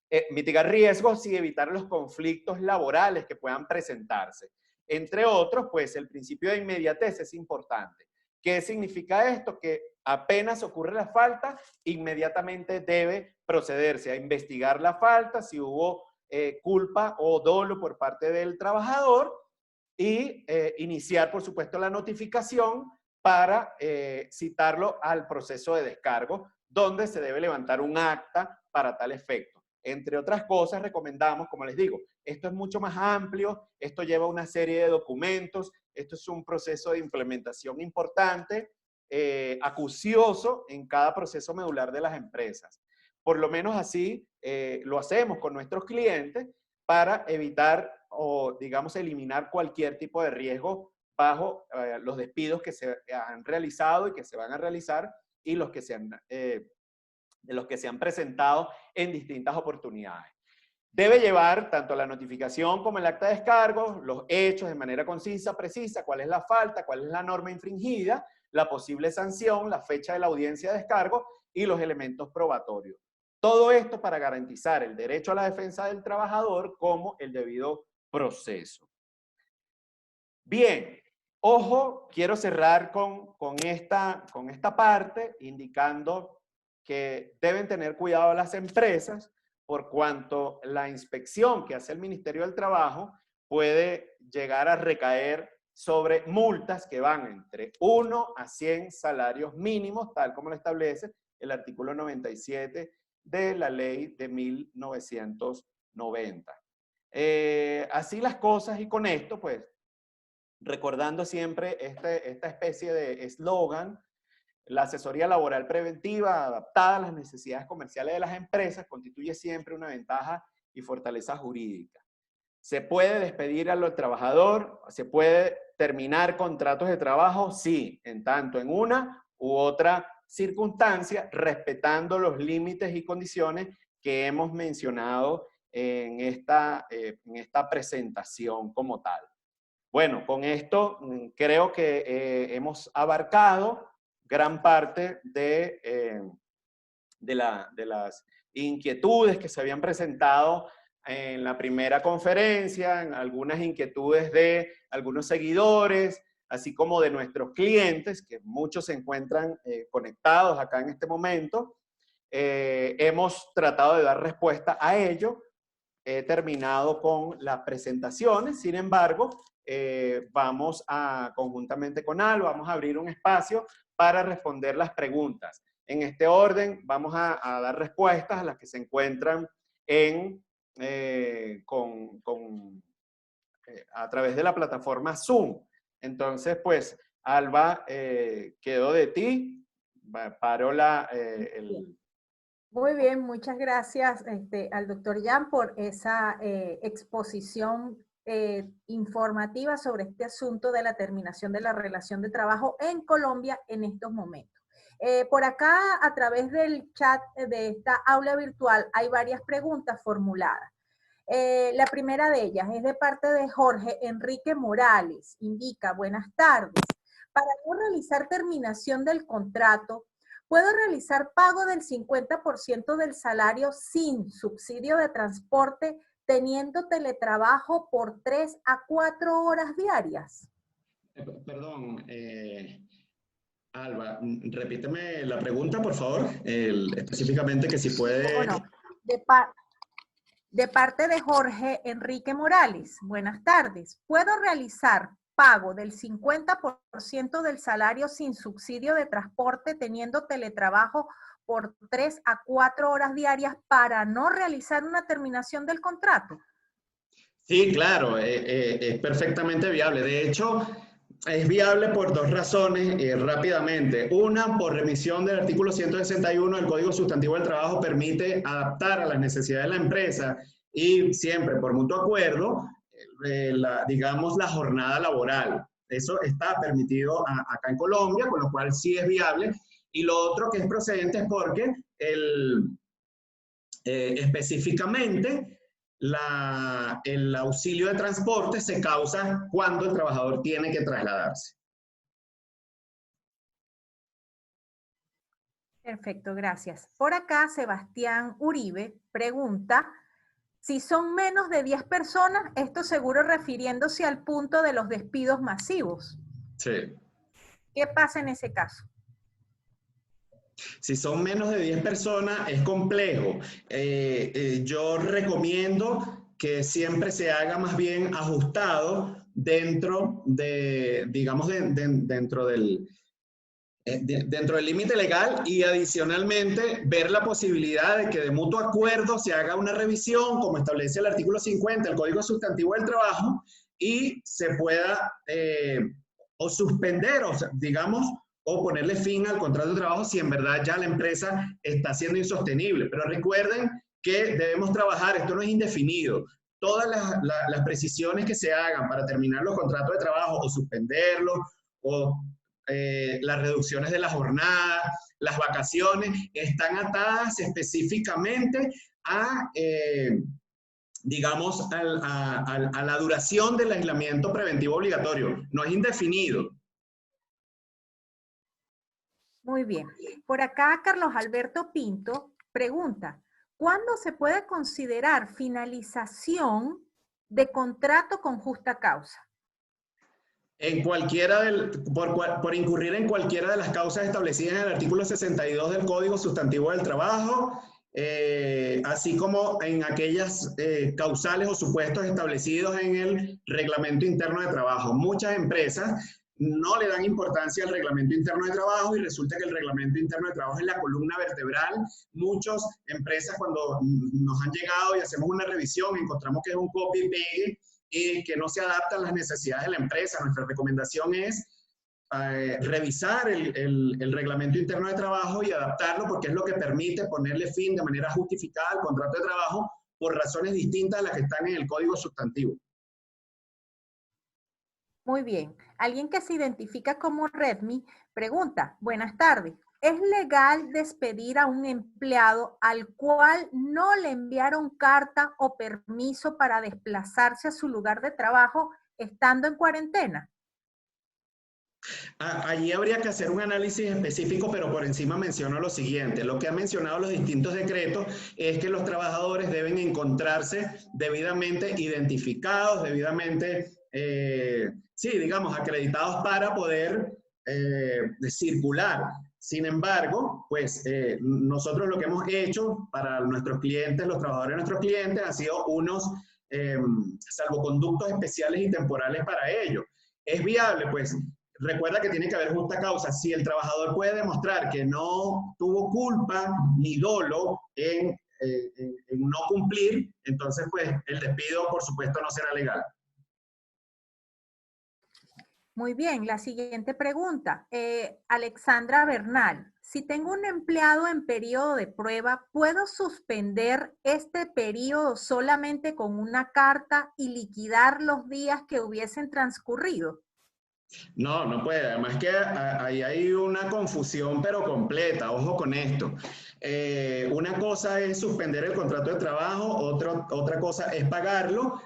riesgos y evitar los conflictos laborales que puedan presentarse. Entre otros, pues el principio de inmediatez es importante. ¿Qué significa esto? Que apenas ocurre la falta, inmediatamente debe procederse a investigar la falta, si hubo culpa o dolo por parte del trabajador, y iniciar, por supuesto, la notificación para citarlo al proceso de descargo, donde se debe levantar un acta para tal efecto. Entre otras cosas, recomendamos, como les digo, esto es mucho más amplio, esto lleva una serie de documentos, esto es un proceso de implementación importante, acucioso en cada proceso medular de las empresas. Por lo menos así lo hacemos con nuestros clientes para evitar o, digamos, eliminar cualquier tipo de riesgo bajo los despidos que se han realizado y que se van a realizar, y los que se han presentado en distintas oportunidades. Debe llevar tanto la notificación como el acta de descargo, los hechos de manera concisa, precisa, cuál es la falta, cuál es la norma infringida, la posible sanción, la fecha de la audiencia de descargo y los elementos probatorios. Todo esto para garantizar el derecho a la defensa del trabajador como el debido proceso. Bien, ojo, quiero cerrar con esta parte indicando que deben tener cuidado las empresas, por cuanto la inspección que hace el Ministerio del Trabajo puede llegar a recaer sobre multas que van entre 1 a 100 salarios mínimos, tal como lo establece el artículo 97 de la ley de 1990. Así las cosas, y con esto, pues, recordando siempre esta especie de eslogan: la asesoría laboral preventiva adaptada a las necesidades comerciales de las empresas constituye siempre una ventaja y fortaleza jurídica. ¿Se puede despedir al trabajador? ¿Se puede terminar contratos de trabajo? Sí, en tanto en una u otra circunstancia, respetando los límites y condiciones que hemos mencionado en esta presentación como tal. Bueno, con esto creo que hemos abarcado gran parte de las inquietudes que se habían presentado en la primera conferencia, en algunas inquietudes de algunos seguidores, así como de nuestros clientes, que muchos se encuentran conectados acá en este momento. Hemos tratado de dar respuesta a ello. He terminado con las presentaciones, sin embargo, vamos a, conjuntamente con Al, vamos a abrir un espacio para responder las preguntas. En este orden, vamos a dar respuestas a las que se encuentran a través de la plataforma Zoom. Entonces, pues, Alba, quedo de ti. Paro Muy bien, muchas gracias al doctor Jan por esa exposición informativa sobre este asunto de la terminación de la relación de trabajo en Colombia en estos momentos. Por acá, a través del chat de esta aula virtual, hay varias preguntas formuladas. La primera de ellas es de parte de Jorge Enrique Morales. Indica, buenas tardes. Para no realizar terminación del contrato, ¿puedo realizar pago del 50% del salario sin subsidio de transporte teniendo teletrabajo por 3 a 4 horas diarias? Perdón, Alba, repíteme la pregunta, por favor, específicamente que si puede... Bueno, de parte de Jorge Enrique Morales. Buenas tardes. ¿Puedo realizar pago del 50% del salario sin subsidio de transporte teniendo teletrabajo por 3 a 4 horas diarias para no realizar una terminación del contrato? Sí, claro, es perfectamente viable. De hecho, es viable por dos razones rápidamente. Una, por remisión del artículo 161 del Código Sustantivo del Trabajo, permite adaptar a las necesidades de la empresa y siempre por mutuo acuerdo, digamos, la jornada laboral. Eso está permitido acá en Colombia, con lo cual sí es viable. Y lo otro que es procedente es porque específicamente el auxilio de transporte se causa cuando el trabajador tiene que trasladarse. Perfecto, gracias. Por acá, Sebastián Uribe pregunta, si son menos de 10 personas, esto seguro refiriéndose al punto de los despidos masivos. Sí. ¿Qué pasa en ese caso? Si son menos de 10 personas, es complejo. Yo recomiendo que siempre se haga más bien ajustado dentro de, digamos, dentro del límite legal y adicionalmente ver la posibilidad de que de mutuo acuerdo se haga una revisión, como establece el artículo 50 del Código Sustantivo del Trabajo, y se pueda o suspender, o sea, digamos, o ponerle fin al contrato de trabajo si en verdad ya la empresa está siendo insostenible. Pero recuerden que debemos trabajar, esto no es indefinido. Todas las precisiones que se hagan para terminar los contratos de trabajo o suspenderlos o las reducciones de la jornada, las vacaciones, están atadas específicamente a, digamos, a la duración del aislamiento preventivo obligatorio. No es indefinido. Muy bien. Por acá, Carlos Alberto Pinto pregunta, ¿cuándo se puede considerar finalización de contrato con justa causa? En por incurrir en cualquiera de las causas establecidas en el artículo 62 del Código Sustantivo del Trabajo, así como en aquellas causales o supuestos establecidos en el Reglamento Interno de Trabajo. Muchas empresas no le dan importancia al Reglamento Interno de Trabajo y resulta que el Reglamento Interno de Trabajo es la columna vertebral. Muchas empresas, cuando nos han llegado y hacemos una revisión, encontramos que es un copy y pegue y que no se adaptan a las necesidades de la empresa. Nuestra recomendación es revisar el reglamento interno de trabajo y adaptarlo porque es lo que permite ponerle fin de manera justificada al contrato de trabajo por razones distintas a las que están en el código sustantivo. Muy bien. Alguien que se identifica como Redmi pregunta, buenas tardes, ¿es legal despedir a un empleado al cual no le enviaron carta o permiso para desplazarse a su lugar de trabajo estando en cuarentena? Allí habría que hacer un análisis específico, pero por encima menciono lo siguiente. Lo que han mencionado los distintos decretos es que los trabajadores deben encontrarse debidamente identificados, debidamente, sí, digamos, acreditados para poder circular. Sin embargo, pues nosotros lo que hemos hecho para nuestros clientes, los trabajadores de nuestros clientes, ha sido unos salvoconductos especiales y temporales para ello. ¿Es viable? Pues recuerda que tiene que haber justa causa. Si el trabajador puede demostrar que no tuvo culpa ni dolo en no cumplir, entonces pues el despido por supuesto no será legal. Muy bien, la siguiente pregunta. Alexandra Bernal, si tengo un empleado en periodo de prueba, ¿puedo suspender este periodo solamente con una carta y liquidar los días que hubiesen transcurrido? No, no puede. Además que ahí hay una confusión, pero completa. Ojo con esto. Una cosa es suspender el contrato de trabajo, otra cosa es pagarlo.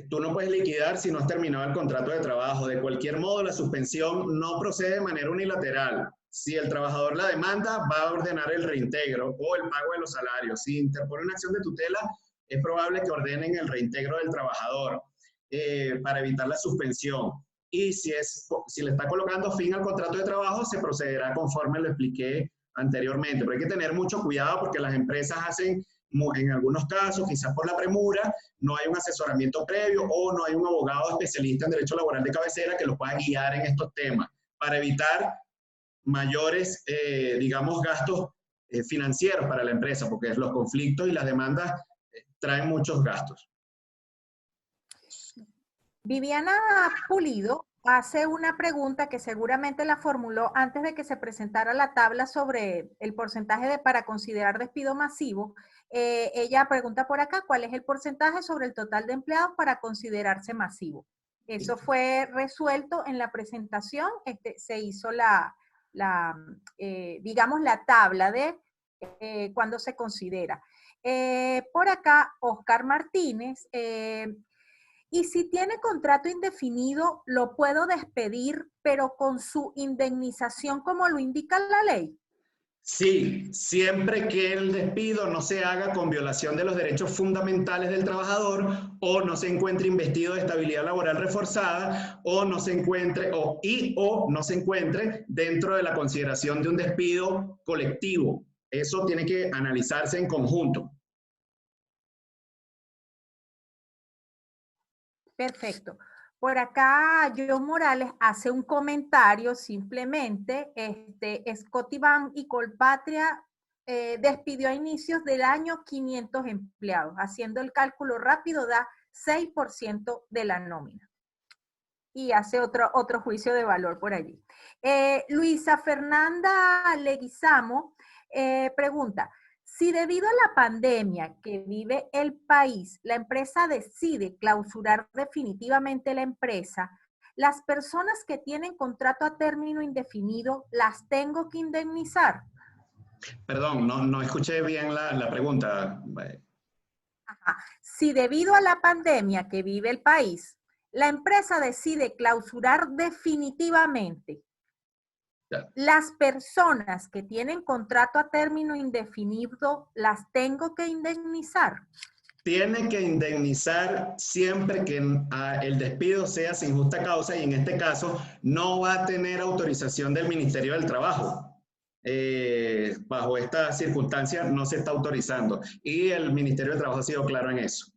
Tú no puedes liquidar si no has terminado el contrato de trabajo. De cualquier modo, la suspensión no procede de manera unilateral. Si el trabajador la demanda, va a ordenar el reintegro o el pago de los salarios. Si interpone una acción de tutela, es probable que ordenen el reintegro del trabajador para evitar la suspensión. Y si le está colocando fin al contrato de trabajo, se procederá conforme lo expliqué anteriormente. Pero hay que tener mucho cuidado porque las empresas hacen, en algunos casos, quizás por la premura, no hay un asesoramiento previo o no hay un abogado especialista en derecho laboral de cabecera que los pueda guiar en estos temas para evitar mayores, digamos, gastos financieros para la empresa, porque los conflictos y las demandas traen muchos gastos. Viviana Pulido hace una pregunta que seguramente la formuló antes de que se presentara la tabla sobre el porcentaje para considerar despido masivo. Ella pregunta por acá, ¿cuál es el porcentaje sobre el total de empleados para considerarse masivo? Eso fue resuelto en la presentación, se hizo digamos, la tabla de cuándo se considera. Por acá, Oscar Martínez, y si tiene contrato indefinido, lo puedo despedir, pero con su indemnización como lo indica la ley. Sí, siempre que el despido no se haga con violación de los derechos fundamentales del trabajador o no se encuentre investido de estabilidad laboral reforzada o no se encuentre no se encuentre dentro de la consideración de un despido colectivo. Eso tiene que analizarse en conjunto. Perfecto. Por acá, John Morales hace un comentario simplemente. Scotiabank y Colpatria despidió a inicios del año 500 empleados. Haciendo el cálculo rápido da 6% de la nómina. Y hace otro juicio de valor por allí. Luisa Fernanda Leguizamo pregunta, si debido a la pandemia que vive el país, la empresa decide clausurar definitivamente la empresa, las personas que tienen contrato a término indefinido, ¿las tengo que indemnizar? Perdón, no escuché bien la pregunta. Ajá. Si debido a la pandemia que vive el país, la empresa decide clausurar definitivamente, las personas que tienen contrato a término indefinido, ¿las tengo que indemnizar? Tiene que indemnizar siempre que el despido sea sin justa causa y en este caso no va a tener autorización del Ministerio del Trabajo. Bajo esta circunstancia no se está autorizando y el Ministerio del Trabajo ha sido claro en eso.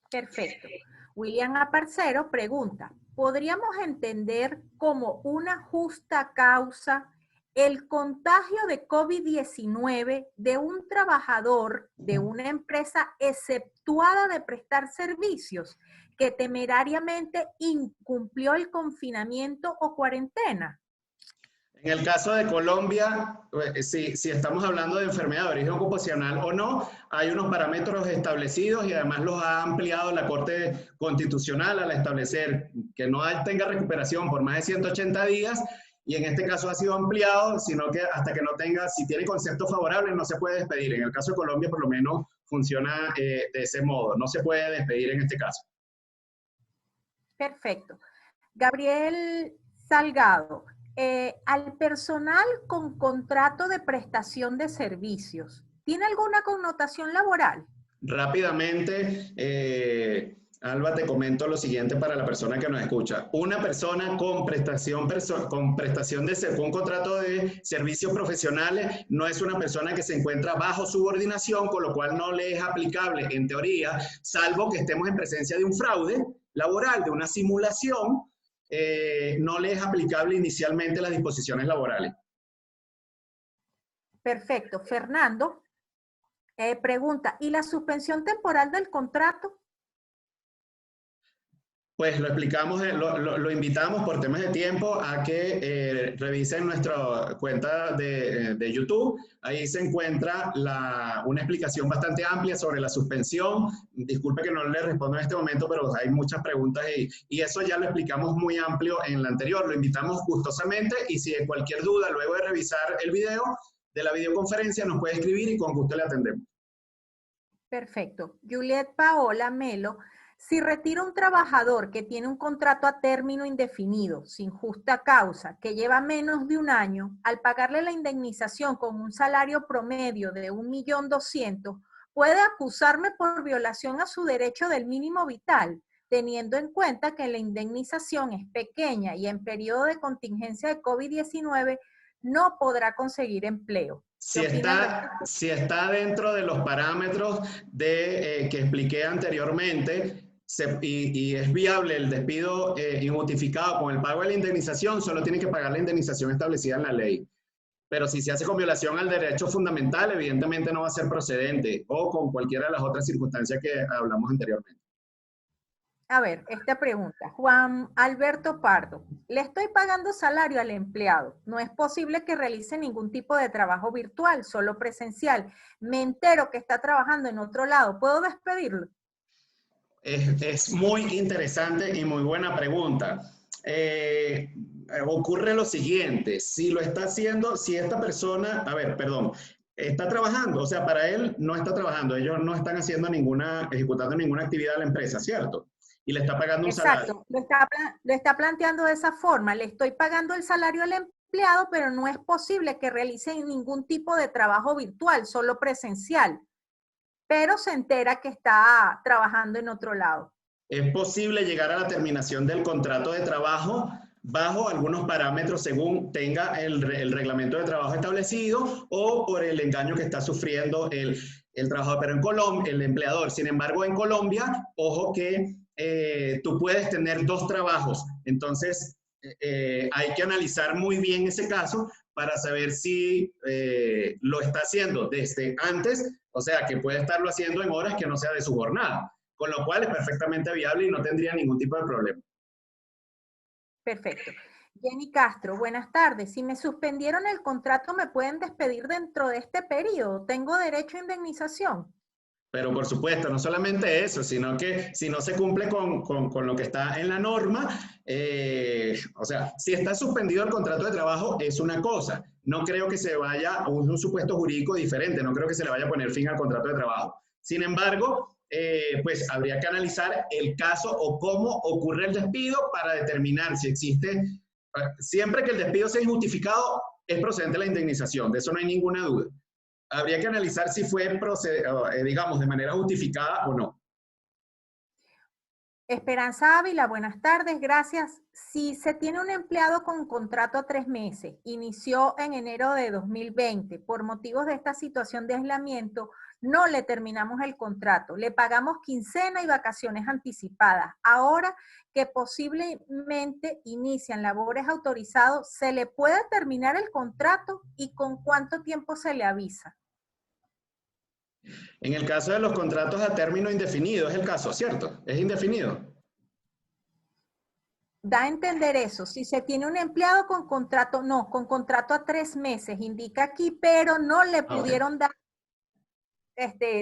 Perfecto. William Aparcero pregunta, ¿podríamos entender como una justa causa el contagio de COVID-19 de un trabajador de una empresa exceptuada de prestar servicios que temerariamente incumplió el confinamiento o cuarentena? En el caso de Colombia, si estamos hablando de enfermedad de origen ocupacional o no, hay unos parámetros establecidos y además los ha ampliado la Corte Constitucional al establecer que no tenga recuperación por más de 180 días y en este caso ha sido ampliado, sino que hasta que no tenga, si tiene conceptos favorables, no se puede despedir. En el caso de Colombia, por lo menos, funciona de ese modo. No se puede despedir en este caso. Perfecto. Gabriel Salgado, al personal con contrato de prestación de servicios, ¿tiene alguna connotación laboral? Rápidamente, Alba, te comento lo siguiente para la persona que nos escucha. Una persona con con contrato de servicios profesionales no es una persona que se encuentra bajo subordinación, con lo cual no le es aplicable, en teoría, salvo que estemos en presencia de un fraude laboral, de una simulación, no le es aplicable inicialmente las disposiciones laborales. Perfecto. Fernando pregunta, ¿y la suspensión temporal del contrato? Pues lo explicamos, lo invitamos por temas de tiempo a que revisen nuestra cuenta de YouTube. Ahí se encuentra una explicación bastante amplia sobre la suspensión. Disculpe que no le respondo en este momento, pero hay muchas preguntas y eso ya lo explicamos muy amplio en la anterior. Lo invitamos gustosamente y si hay cualquier duda luego de revisar el video de la videoconferencia nos puede escribir y con gusto le atendemos. Perfecto. Juliet Paola Melo. Si retira un trabajador que tiene un contrato a término indefinido, sin justa causa, que lleva menos de un año, al pagarle la indemnización con un salario promedio de 1.200.000, puede acusarme por violación a su derecho del mínimo vital, teniendo en cuenta que la indemnización es pequeña y en periodo de contingencia de COVID-19 no podrá conseguir empleo. Si está dentro de los parámetros que expliqué anteriormente y es viable el despido injustificado con el pago de la indemnización, solo tiene que pagar la indemnización establecida en la ley. Pero si se hace con violación al derecho fundamental, evidentemente no va a ser procedente o con cualquiera de las otras circunstancias que hablamos anteriormente. A ver, esta pregunta. Juan Alberto Pardo. Le estoy pagando salario al empleado. No es posible que realice ningún tipo de trabajo virtual, solo presencial. Me entero que está trabajando en otro lado. ¿Puedo despedirlo? Es muy interesante y muy buena pregunta. Ocurre lo siguiente. Si lo está haciendo, si esta persona, está trabajando, o sea, para él no está trabajando. Ellos no están ejecutando ninguna actividad a la empresa, ¿cierto? Y le está pagando un salario. Exacto, lo está planteando de esa forma. Le estoy pagando el salario al empleado, pero no es posible que realice ningún tipo de trabajo virtual, solo presencial. Pero se entera que está trabajando en otro lado. Es posible llegar a la terminación del contrato de trabajo bajo algunos parámetros según tenga el reglamento de trabajo establecido o por el engaño que está sufriendo el trabajador. Pero en Colombia, el empleador, sin embargo, en Colombia, ojo que tú puedes tener dos trabajos, entonces hay que analizar muy bien ese caso para saber si lo está haciendo desde antes, o sea, que puede estarlo haciendo en horas que no sea de su jornada, con lo cual es perfectamente viable y no tendría ningún tipo de problema. Perfecto. Jenny Castro, buenas tardes. Si me suspendieron el contrato, ¿me pueden despedir dentro de este periodo? ¿Tengo derecho a indemnización? Pero por supuesto, no solamente eso, sino que si no se cumple con lo que está en la norma, o sea, si está suspendido el contrato de trabajo es una cosa. No creo que se vaya a un supuesto jurídico diferente, no creo que se le vaya a poner fin al contrato de trabajo. Sin embargo, pues habría que analizar el caso o cómo ocurre el despido para determinar si existe, siempre que el despido sea injustificado, es procedente la indemnización, de eso no hay ninguna duda. Habría que analizar si fue, digamos, de manera justificada o no. Esperanza Ávila, buenas tardes, gracias. Si se tiene un empleado con contrato a 3 meses, inició en enero de 2020, por motivos de esta situación de aislamiento, no le terminamos el contrato, le pagamos quincena y vacaciones anticipadas. Ahora que posiblemente inician labores autorizados, ¿se le puede terminar el contrato y con cuánto tiempo se le avisa? En el caso de los contratos a término indefinido, es el caso, ¿cierto? Es indefinido. Da a entender eso. Si se tiene un empleado con contrato, no, con contrato a 3 meses, indica aquí, pero no le pudieron dar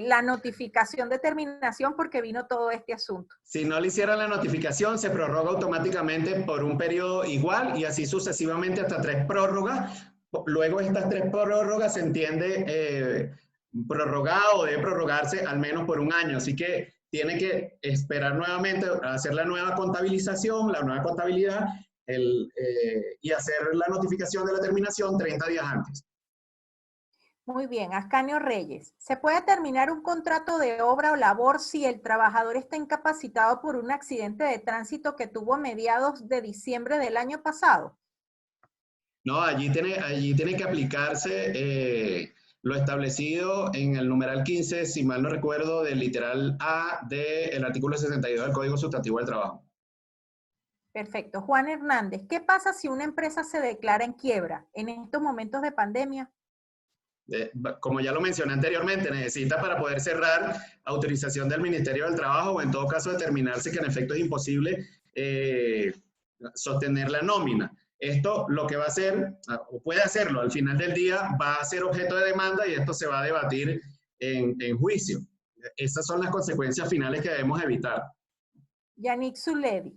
la notificación de terminación porque vino todo este asunto. Si no le hicieran la notificación, se prorroga automáticamente por un periodo igual y así sucesivamente hasta 3 prórrogas. Luego estas 3 prórrogas se entiende prorrogado o debe prorrogarse al menos por un año. Así que tiene que esperar nuevamente a hacer la nueva contabilización, la nueva contabilidad, y hacer la notificación de la terminación 30 días antes. Muy bien, Ascanio Reyes. ¿Se puede terminar un contrato de obra o labor si el trabajador está incapacitado por un accidente de tránsito que tuvo a mediados de diciembre del año pasado? No, allí tiene que aplicarse lo establecido en el numeral 15, si mal no recuerdo, del literal A del artículo 62 del Código Sustantivo del Trabajo. Perfecto. Juan Hernández, ¿qué pasa si una empresa se declara en quiebra en estos momentos de pandemia? Como ya lo mencioné anteriormente, necesita para poder cerrar autorización del Ministerio del Trabajo o en todo caso determinarse que en efecto es imposible sostener la nómina. Esto lo que va a hacer, o puede hacerlo, al final del día va a ser objeto de demanda y esto se va a debatir en juicio. Esas son las consecuencias finales que debemos evitar. Yannick Zuledi.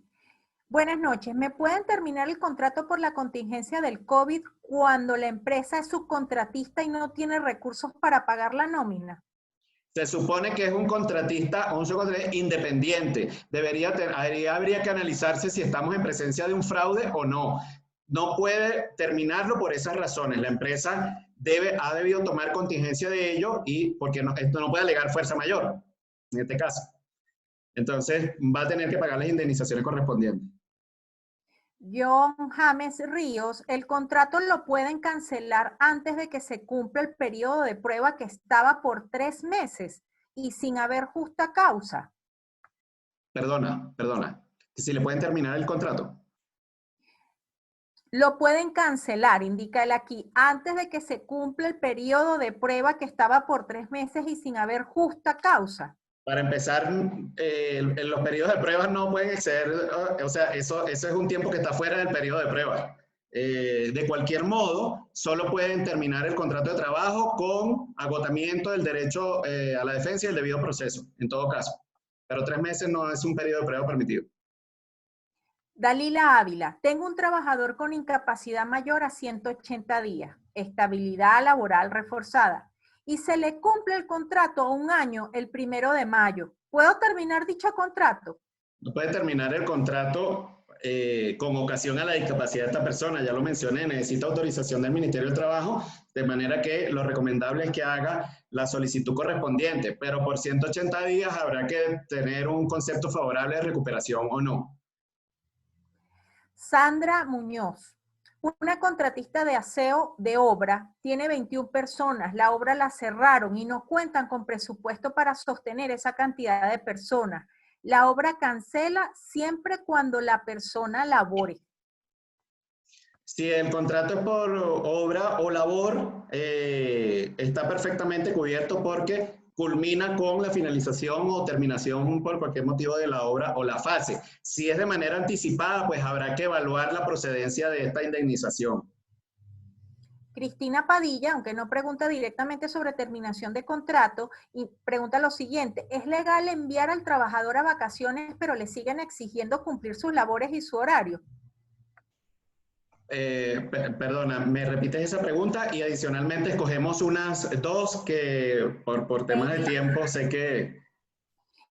Buenas noches. ¿Me pueden terminar el contrato por la contingencia del COVID cuando la empresa es subcontratista y no tiene recursos para pagar la nómina? Se supone que es un contratista o un subcontratista independiente. Habría que analizarse si estamos en presencia de un fraude o no. No puede terminarlo por esas razones. La empresa ha debido tomar contingencia de ello y porque esto no puede alegar fuerza mayor, en este caso. Entonces, va a tener que pagar las indemnizaciones correspondientes. John James Ríos, el contrato lo pueden cancelar antes de que se cumpla el periodo de prueba que estaba por 3 meses y sin haber justa causa. Perdona. Si le pueden terminar el contrato. Lo pueden cancelar, indica él aquí, antes de que se cumpla el periodo de prueba que estaba por 3 meses y sin haber justa causa. Para empezar, los periodos de prueba no pueden exceder, o sea, eso es un tiempo que está fuera del periodo de prueba. De cualquier modo, solo pueden terminar el contrato de trabajo con agotamiento del derecho a la defensa y el debido proceso, en todo caso. Pero 3 meses no es un periodo de prueba permitido. Dalila Ávila, tengo un trabajador con incapacidad mayor a 180 días, estabilidad laboral reforzada, y se le cumple el contrato a 1 año el 1 de mayo. ¿Puedo terminar dicho contrato? No puede terminar el contrato con ocasión a la discapacidad de esta persona, ya lo mencioné, necesita autorización del Ministerio del Trabajo, de manera que lo recomendable es que haga la solicitud correspondiente, pero por 180 días habrá que tener un concepto favorable de recuperación o no. Sandra Muñoz, una contratista de aseo de obra, tiene 21 personas, la obra la cerraron y no cuentan con presupuesto para sostener esa cantidad de personas. La obra cancela siempre cuando la persona labore. Si el contrato es por obra o labor, está perfectamente cubierto porque culmina con la finalización o terminación por cualquier motivo de la obra o la fase. Si es de manera anticipada, pues habrá que evaluar la procedencia de esta indemnización. Cristina Padilla, aunque no pregunta directamente sobre terminación de contrato, y pregunta lo siguiente: ¿es legal enviar al trabajador a vacaciones pero le siguen exigiendo cumplir sus labores y su horario? Perdona, ¿me repites esa pregunta? Y adicionalmente escogemos unas 2 que por temas de tiempo sé que...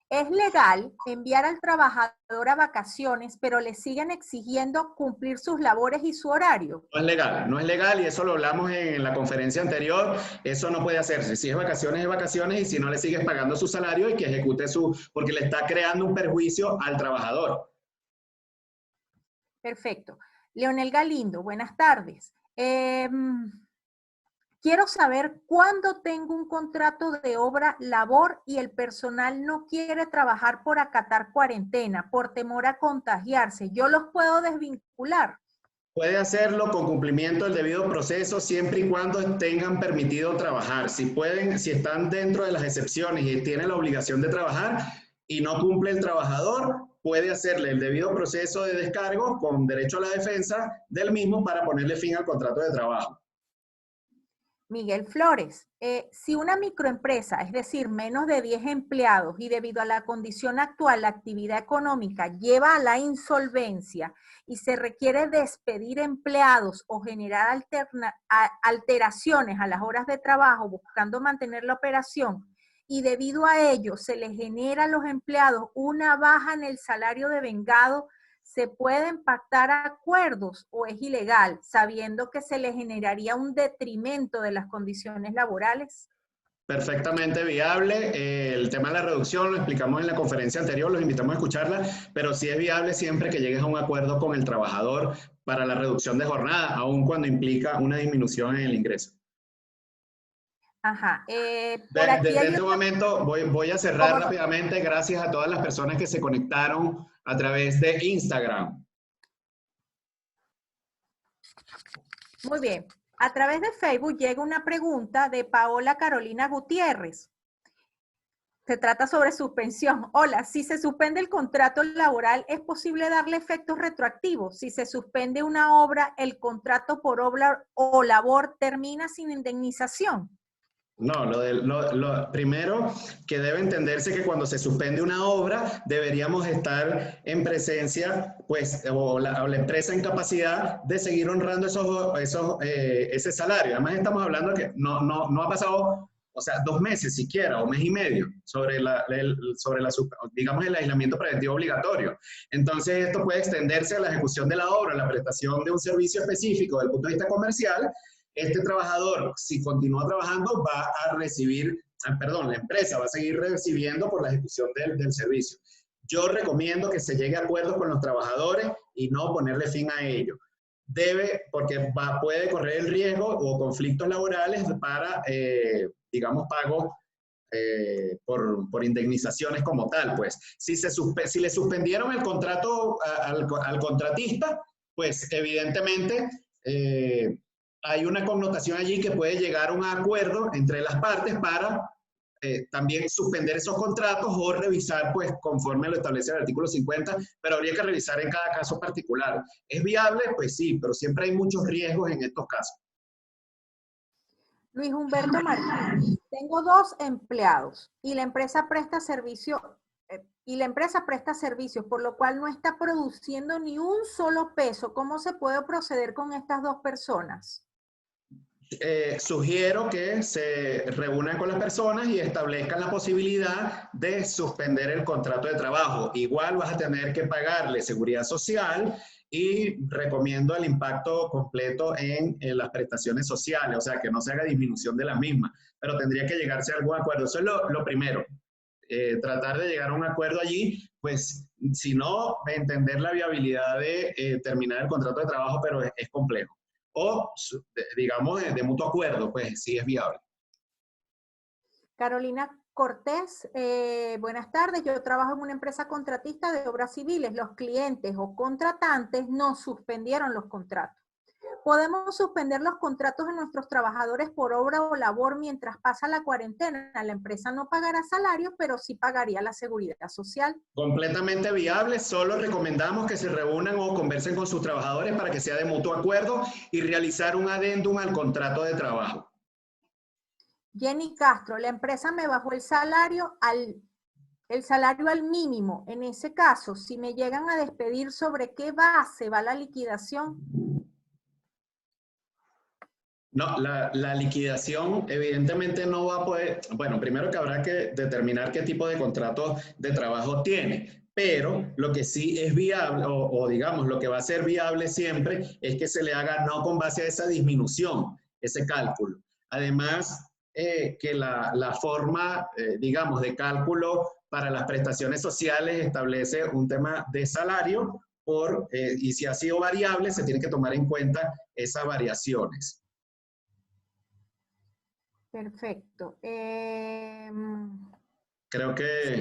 ¿Es legal enviar al trabajador a vacaciones, pero le siguen exigiendo cumplir sus labores y su horario? No es legal y eso lo hablamos en la conferencia anterior, eso no puede hacerse. Si es vacaciones y si no le sigues pagando su salario y que ejecute porque le está creando un perjuicio al trabajador. Perfecto. Leonel Galindo, buenas tardes. Quiero saber cuándo tengo un contrato de obra labor y el personal no quiere trabajar por acatar cuarentena, por temor a contagiarse. ¿Yo los puedo desvincular? Puede hacerlo con cumplimiento del debido proceso siempre y cuando tengan permitido trabajar. Si están dentro de las excepciones y tienen la obligación de trabajar y no cumple el trabajador, puede hacerle el debido proceso de descargo con derecho a la defensa del mismo para ponerle fin al contrato de trabajo. Miguel Flores, si una microempresa, es decir, menos de 10 empleados y debido a la condición actual, la actividad económica lleva a la insolvencia y se requiere despedir empleados o generar alteraciones a las horas de trabajo buscando mantener la operación, y debido a ello se les genera a los empleados una baja en el salario devengado, ¿se pueden pactar acuerdos o es ilegal, sabiendo que se les generaría un detrimento de las condiciones laborales? Perfectamente viable. El tema de la reducción lo explicamos en la conferencia anterior, los invitamos a escucharla, pero sí es viable siempre que llegues a un acuerdo con el trabajador para la reducción de jornada, aun cuando implica una disminución en el ingreso. Ajá. Por aquí Desde hay este otra... momento voy a cerrar rápidamente. Gracias a todas las personas que se conectaron a través de Instagram. Muy bien. A través de Facebook llega una pregunta de Paola Carolina Gutiérrez. Se trata sobre suspensión. Hola, si se suspende el contrato laboral, ¿es posible darle efectos retroactivos? Si se suspende una obra, ¿el contrato por obra o labor termina sin indemnización? No, lo primero que debe entenderse que cuando se suspende una obra deberíamos estar en presencia, pues, o la empresa en capacidad de seguir honrando ese salario. Además estamos hablando de que no ha pasado, o sea, 2 meses siquiera, o mes y medio, sobre digamos, el aislamiento preventivo obligatorio. Entonces esto puede extenderse a la ejecución de la obra, la prestación de un servicio específico desde el punto de vista comercial. Este trabajador, si continúa trabajando, va a recibir, la empresa va a seguir recibiendo por la ejecución del servicio. Yo recomiendo que se llegue a acuerdos con los trabajadores y no ponerle fin a ello. Porque puede correr el riesgo o conflictos laborales para, digamos, pagos por indemnizaciones como tal. Pues, si le suspendieron el contrato al contratista, pues evidentemente hay una connotación allí que puede llegar a un acuerdo entre las partes para también suspender esos contratos o revisar, pues, conforme lo establece el artículo 50, pero habría que revisar en cada caso particular. ¿Es viable? Pues sí, pero siempre hay muchos riesgos en estos casos. Luis Humberto Martínez, tengo 2 empleados y la empresa presta servicios, por lo cual no está produciendo ni un solo peso. ¿Cómo se puede proceder con estas 2 personas? Sugiero que se reúnan con las personas y establezcan la posibilidad de suspender el contrato de trabajo. Igual vas a tener que pagarle seguridad social y recomiendo el impacto completo en las prestaciones sociales, o sea, que no se haga disminución de las mismas, pero tendría que llegarse a algún acuerdo. Eso es lo primero. Tratar de llegar a un acuerdo allí, pues, si no, entender la viabilidad de terminar el contrato de trabajo, pero es complejo. O, digamos, de mutuo acuerdo, pues sí es viable. Carolina Cortés, buenas tardes. Yo trabajo en una empresa contratista de obras civiles. Los clientes o contratantes nos suspendieron los contratos. ¿Podemos suspender los contratos de nuestros trabajadores por obra o labor mientras pasa la cuarentena? La empresa no pagará salario, pero sí pagaría la seguridad social. Completamente viable, solo recomendamos que se reúnan o conversen con sus trabajadores para que sea de mutuo acuerdo y realizar un adendum al contrato de trabajo. Jenny Castro, la empresa me bajó el salario al mínimo. En ese caso, si me llegan a despedir, ¿sobre qué base va la liquidación? No, la liquidación evidentemente no va a poder, bueno, primero que habrá que determinar qué tipo de contrato de trabajo tiene, pero lo que sí es viable, o digamos, lo que va a ser viable siempre es que se le haga no con base a esa disminución, ese cálculo. Además, que la forma, digamos, de cálculo para las prestaciones sociales establece un tema de salario y si ha sido variable, se tiene que tomar en cuenta esas variaciones. Perfecto. Creo que...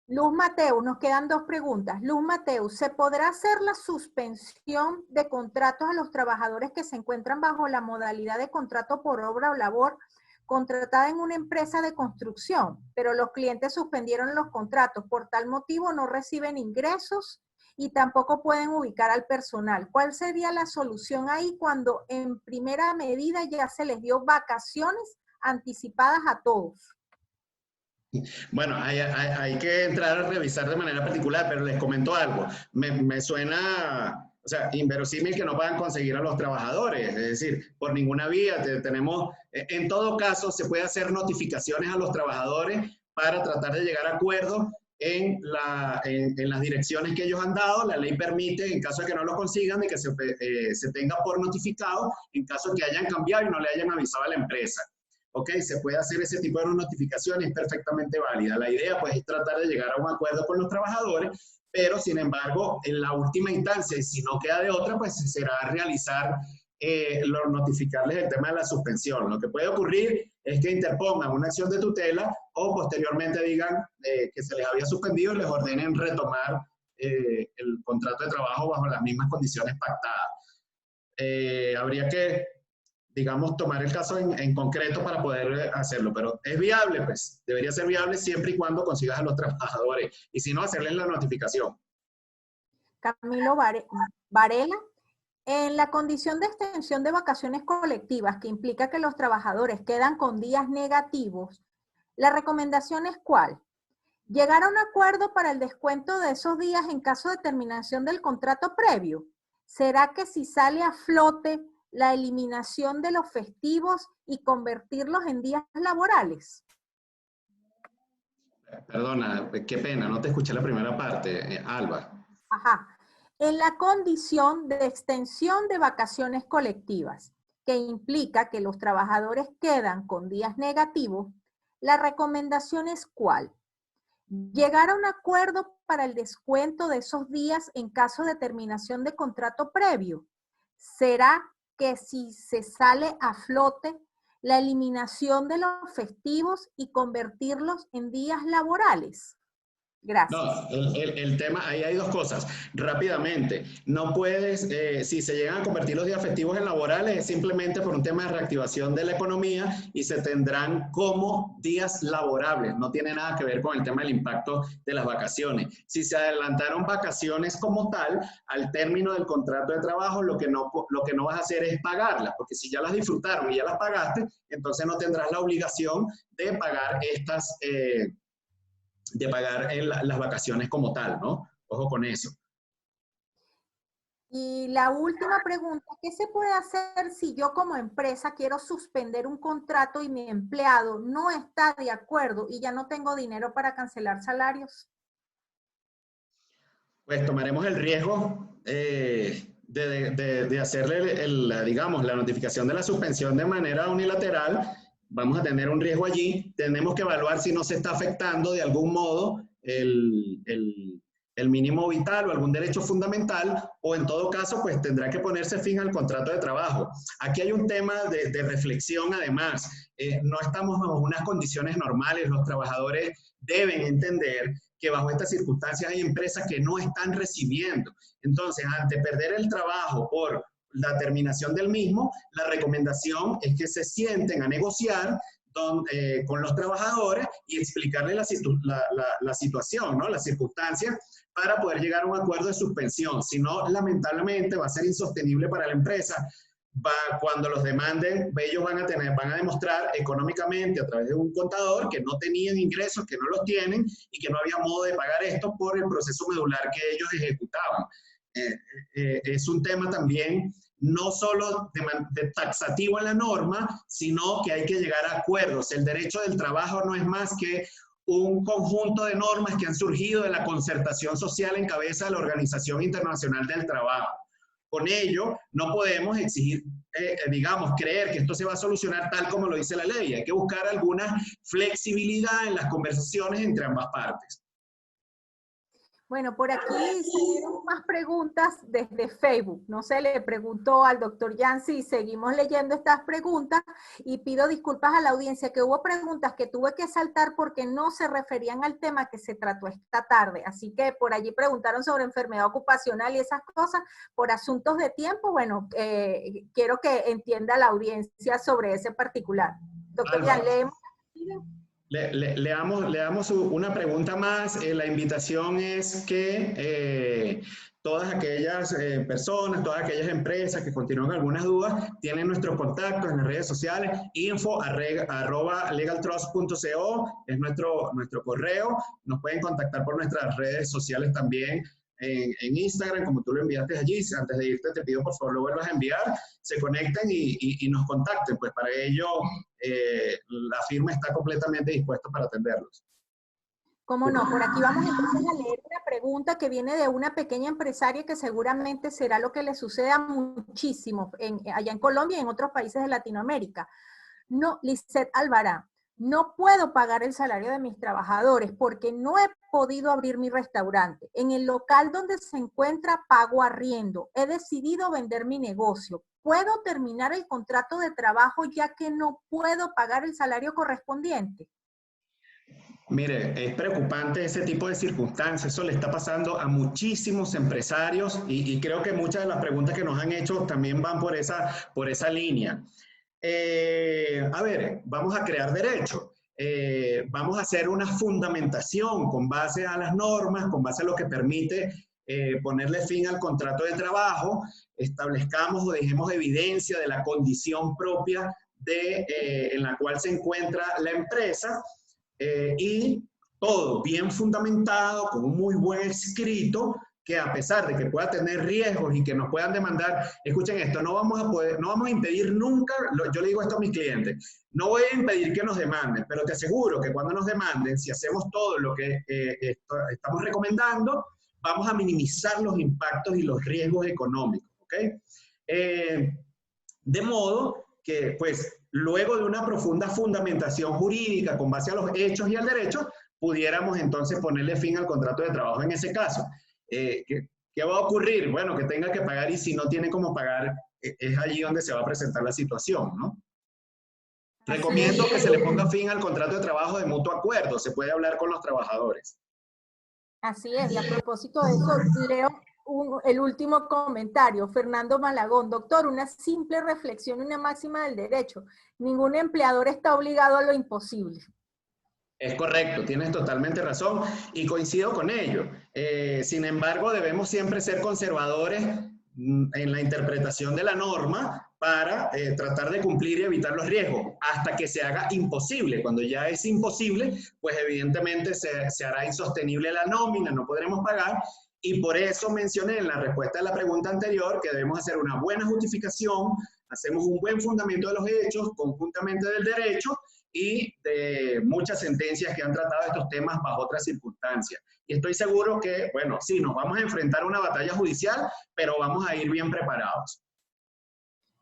Luz Mateus, nos quedan 2 preguntas. Luz Mateus, ¿se podrá hacer la suspensión de contratos a los trabajadores que se encuentran bajo la modalidad de contrato por obra o labor contratada en una empresa de construcción, pero los clientes suspendieron los contratos? Por tal motivo no reciben ingresos y tampoco pueden ubicar al personal. ¿Cuál sería la solución ahí cuando en primera medida ya se les dio vacaciones anticipadas a todos? Bueno, hay que entrar a revisar de manera particular, pero les comento algo. Me suena, o sea, inverosímil que no puedan conseguir a los trabajadores, es decir, por ninguna vía. Tenemos, en todo caso, se puede hacer notificaciones a los trabajadores para tratar de llegar a acuerdos en las direcciones que ellos han dado. La ley permite, en caso de que no lo consigan, de que se tenga por notificado en caso de que hayan cambiado y no le hayan avisado a la empresa. Ok, se puede hacer ese tipo de notificación y es perfectamente válida. La idea, pues, es tratar de llegar a un acuerdo con los trabajadores, pero, sin embargo, en la última instancia, y si no queda de otra, pues será realizar, notificarles el tema de la suspensión. Lo que puede ocurrir es que interpongan una acción de tutela o posteriormente digan que se les había suspendido y les ordenen retomar el contrato de trabajo bajo las mismas condiciones pactadas. Habría que, digamos, tomar el caso en concreto para poder hacerlo, pero es viable, pues, debería ser viable siempre y cuando consigas a los trabajadores, y si no, hacerles la notificación. Camilo Varela, en la condición de extensión de vacaciones colectivas, que implica que los trabajadores quedan con días negativos, ¿la recomendación es cuál? ¿Llegar a un acuerdo para el descuento de esos días en caso de terminación del contrato previo? ¿Será que si sale a flote la eliminación de los festivos y convertirlos en días laborales? Perdona, qué pena, no te escuché la primera parte, Alba. Ajá. En la condición de extensión de vacaciones colectivas, que implica que los trabajadores quedan con días negativos, ¿la recomendación es cuál? ¿Llegar a un acuerdo para el descuento de esos días en caso de terminación de contrato previo? ¿Será que si se sale a flote la eliminación de los festivos y convertirlos en días laborales? Gracias. No, el tema, ahí hay dos cosas. Rápidamente, no puedes, si se llegan a convertir los días festivos en laborales, es simplemente por un tema de reactivación de la economía y se tendrán como días laborables. No tiene nada que ver con el tema del impacto de las vacaciones. Si se adelantaron vacaciones como tal, al término del contrato de trabajo, lo que no vas a hacer es pagarlas, porque si ya las disfrutaron y ya las pagaste, entonces no tendrás la obligación de pagar las vacaciones como tal, ¿no? Ojo con eso. Y la última pregunta, ¿qué se puede hacer si yo como empresa quiero suspender un contrato y mi empleado no está de acuerdo y ya no tengo dinero para cancelar salarios? Pues tomaremos el riesgo de hacerle, digamos, la notificación de la suspensión de manera unilateral. Vamos a tener un riesgo allí. Tenemos que evaluar si no se está afectando de algún modo el mínimo vital o algún derecho fundamental, o en todo caso, pues tendrá que ponerse fin al contrato de trabajo. Aquí hay un tema de reflexión además. No estamos bajo unas condiciones normales. Los trabajadores deben entender que bajo estas circunstancias hay empresas que no están recibiendo. Entonces, ante perder el trabajo por la terminación del mismo, la recomendación es que se sienten a negociar con los trabajadores y explicarles la situación, ¿no? Las circunstancias, para poder llegar a un acuerdo de suspensión. Si no, lamentablemente va a ser insostenible para la empresa. Cuando los demanden, ellos van a demostrar económicamente a través de un contador que no tenían ingresos, que no los tienen y que no había modo de pagar esto por el proceso medular que ellos ejecutaban. Es un tema también no solo de taxativo en la norma, sino que hay que llegar a acuerdos. El derecho del trabajo no es más que un conjunto de normas que han surgido de la concertación social en cabeza de la Organización Internacional del Trabajo. Con ello, no podemos exigir, digamos, creer que esto se va a solucionar tal como lo dice la ley. Hay que buscar alguna flexibilidad en las conversaciones entre ambas partes. Bueno, por aquí salieron más preguntas desde Facebook. No sé, le preguntó al doctor Yancy y seguimos leyendo estas preguntas y pido disculpas a la audiencia que hubo preguntas que tuve que saltar porque no se referían al tema que se trató esta tarde. Así que por allí preguntaron sobre enfermedad ocupacional y esas cosas. Por asuntos de tiempo, bueno, quiero que entienda la audiencia sobre ese particular. Doctor Yan, leemos. Leamos una pregunta más. La invitación es que todas aquellas personas, todas aquellas empresas que continúan algunas dudas, tienen nuestros contactos en las redes sociales, info@legaltrust.co es nuestro correo. Nos pueden contactar por nuestras redes sociales también, en Instagram, como tú lo enviaste allí. Antes de irte, te pido por favor lo vuelvas a enviar, se conecten y nos contacten, pues para ello la firma está completamente dispuesta para atenderlos. ¿Cómo no? Por aquí vamos entonces a leer una pregunta que viene de una pequeña empresaria que seguramente será lo que le suceda muchísimo allá en Colombia y en otros países de Latinoamérica. No, Lisette Alvará, no puedo pagar el salario de mis trabajadores porque no he podido abrir mi restaurante. En el local donde se encuentra pago arriendo. He decidido vender mi negocio. ¿Puedo terminar el contrato de trabajo ya que no puedo pagar el salario correspondiente? Mire, es preocupante ese tipo de circunstancias. Eso le está pasando a muchísimos empresarios y creo que muchas de las preguntas que nos han hecho también van por esa línea. A ver, vamos a crear derecho. Vamos a hacer una fundamentación con base a las normas, con base a lo que permite ponerle fin al contrato de trabajo, establezcamos o dejemos evidencia de la condición propia en la cual se encuentra la empresa. Y todo bien fundamentado, con un muy buen escrito, que a pesar de que pueda tener riesgos y que nos puedan demandar, escuchen esto, no vamos a impedir nunca, yo le digo esto a mis clientes, no voy a impedir que nos demanden, pero te aseguro que cuando nos demanden, si hacemos todo lo que estamos recomendando, vamos a minimizar los impactos y los riesgos económicos, ¿ok? De modo que, pues, luego de una profunda fundamentación jurídica con base a los hechos y al derecho, pudiéramos entonces ponerle fin al contrato de trabajo en ese caso. ¿Qué va a ocurrir? Bueno, que tenga que pagar y si no tiene cómo pagar, es allí donde se va a presentar la situación, ¿no? Recomiendo que se le ponga fin al contrato de trabajo de mutuo acuerdo. Se puede hablar con los trabajadores. Así es, y a propósito de eso, leo el último comentario. Fernando Malagón, doctor, una simple reflexión y una máxima del derecho. Ningún empleador está obligado a lo imposible. Es correcto, tienes totalmente razón y coincido con ello. Sin embargo, debemos siempre ser conservadores en la interpretación de la norma para tratar de cumplir y evitar los riesgos hasta que se haga imposible. Cuando ya es imposible, pues evidentemente se hará insostenible la nómina, no podremos pagar. Y por eso mencioné en la respuesta a la pregunta anterior que debemos hacer una buena justificación, hacemos un buen fundamento de los hechos, conjuntamente del derecho y de muchas sentencias que han tratado estos temas bajo otras circunstancias. Y estoy seguro que, bueno, sí, nos vamos a enfrentar a una batalla judicial, pero vamos a ir bien preparados.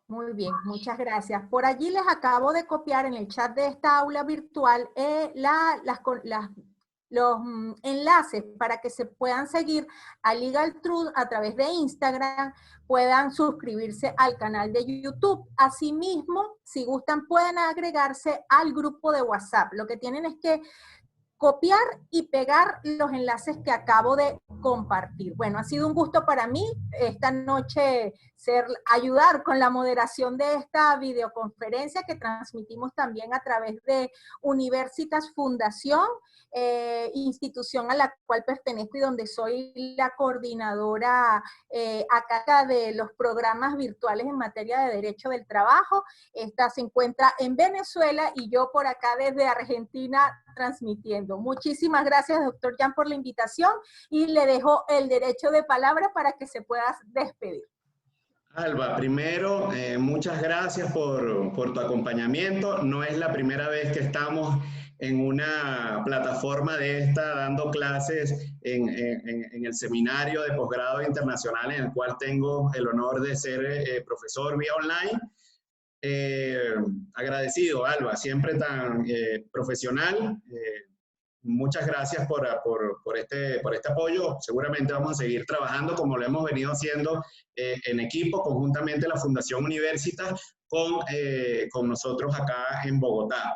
Muy bien, muchas gracias. Por allí les acabo de copiar en el chat de esta aula virtual los enlaces para que se puedan seguir a Legal Truth a través de Instagram, puedan suscribirse al canal de YouTube. Asimismo, si gustan, pueden agregarse al grupo de WhatsApp. Lo que tienen es que copiar y pegar los enlaces que acabo de compartir. Bueno, ha sido un gusto para mí esta noche ayudar con la moderación de esta videoconferencia que transmitimos también a través de Universitas Fundación, institución a la cual pertenezco y donde soy la coordinadora acá de los programas virtuales en materia de derecho del trabajo. Esta se encuentra en Venezuela y yo por acá desde Argentina transmitiendo. Muchísimas gracias, doctor Jan, por la invitación y le dejo el derecho de palabra para que se pueda despedir. Alba, primero, muchas gracias por tu acompañamiento. No es la primera vez que estamos en una plataforma de esta dando clases en el seminario de posgrado internacional en el cual tengo el honor de ser profesor vía online. Agradecido, Alba, siempre tan profesional. Muchas gracias por este apoyo. Seguramente vamos a seguir trabajando como lo hemos venido haciendo en equipo, conjuntamente la Fundación Universitas con nosotros acá en Bogotá.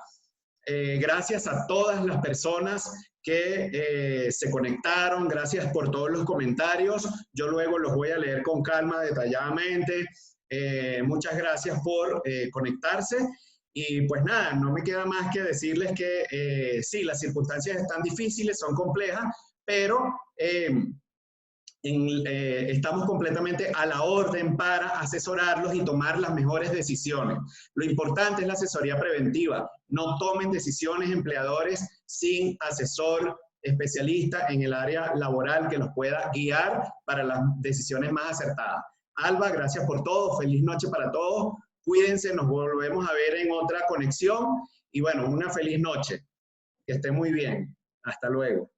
Gracias a todas las personas que se conectaron, gracias por todos los comentarios. Yo luego los voy a leer con calma, detalladamente. Muchas gracias por conectarse. Y pues nada, no me queda más que decirles que sí, las circunstancias están difíciles, son complejas, pero estamos completamente a la orden para asesorarlos y tomar las mejores decisiones. Lo importante es la asesoría preventiva. No tomen decisiones empleadores sin asesor especialista en el área laboral que los pueda guiar para las decisiones más acertadas. Alba, gracias por todo. Feliz noche para todos. Cuídense, nos volvemos a ver en otra conexión. Y bueno, una feliz noche. Que esté muy bien. Hasta luego.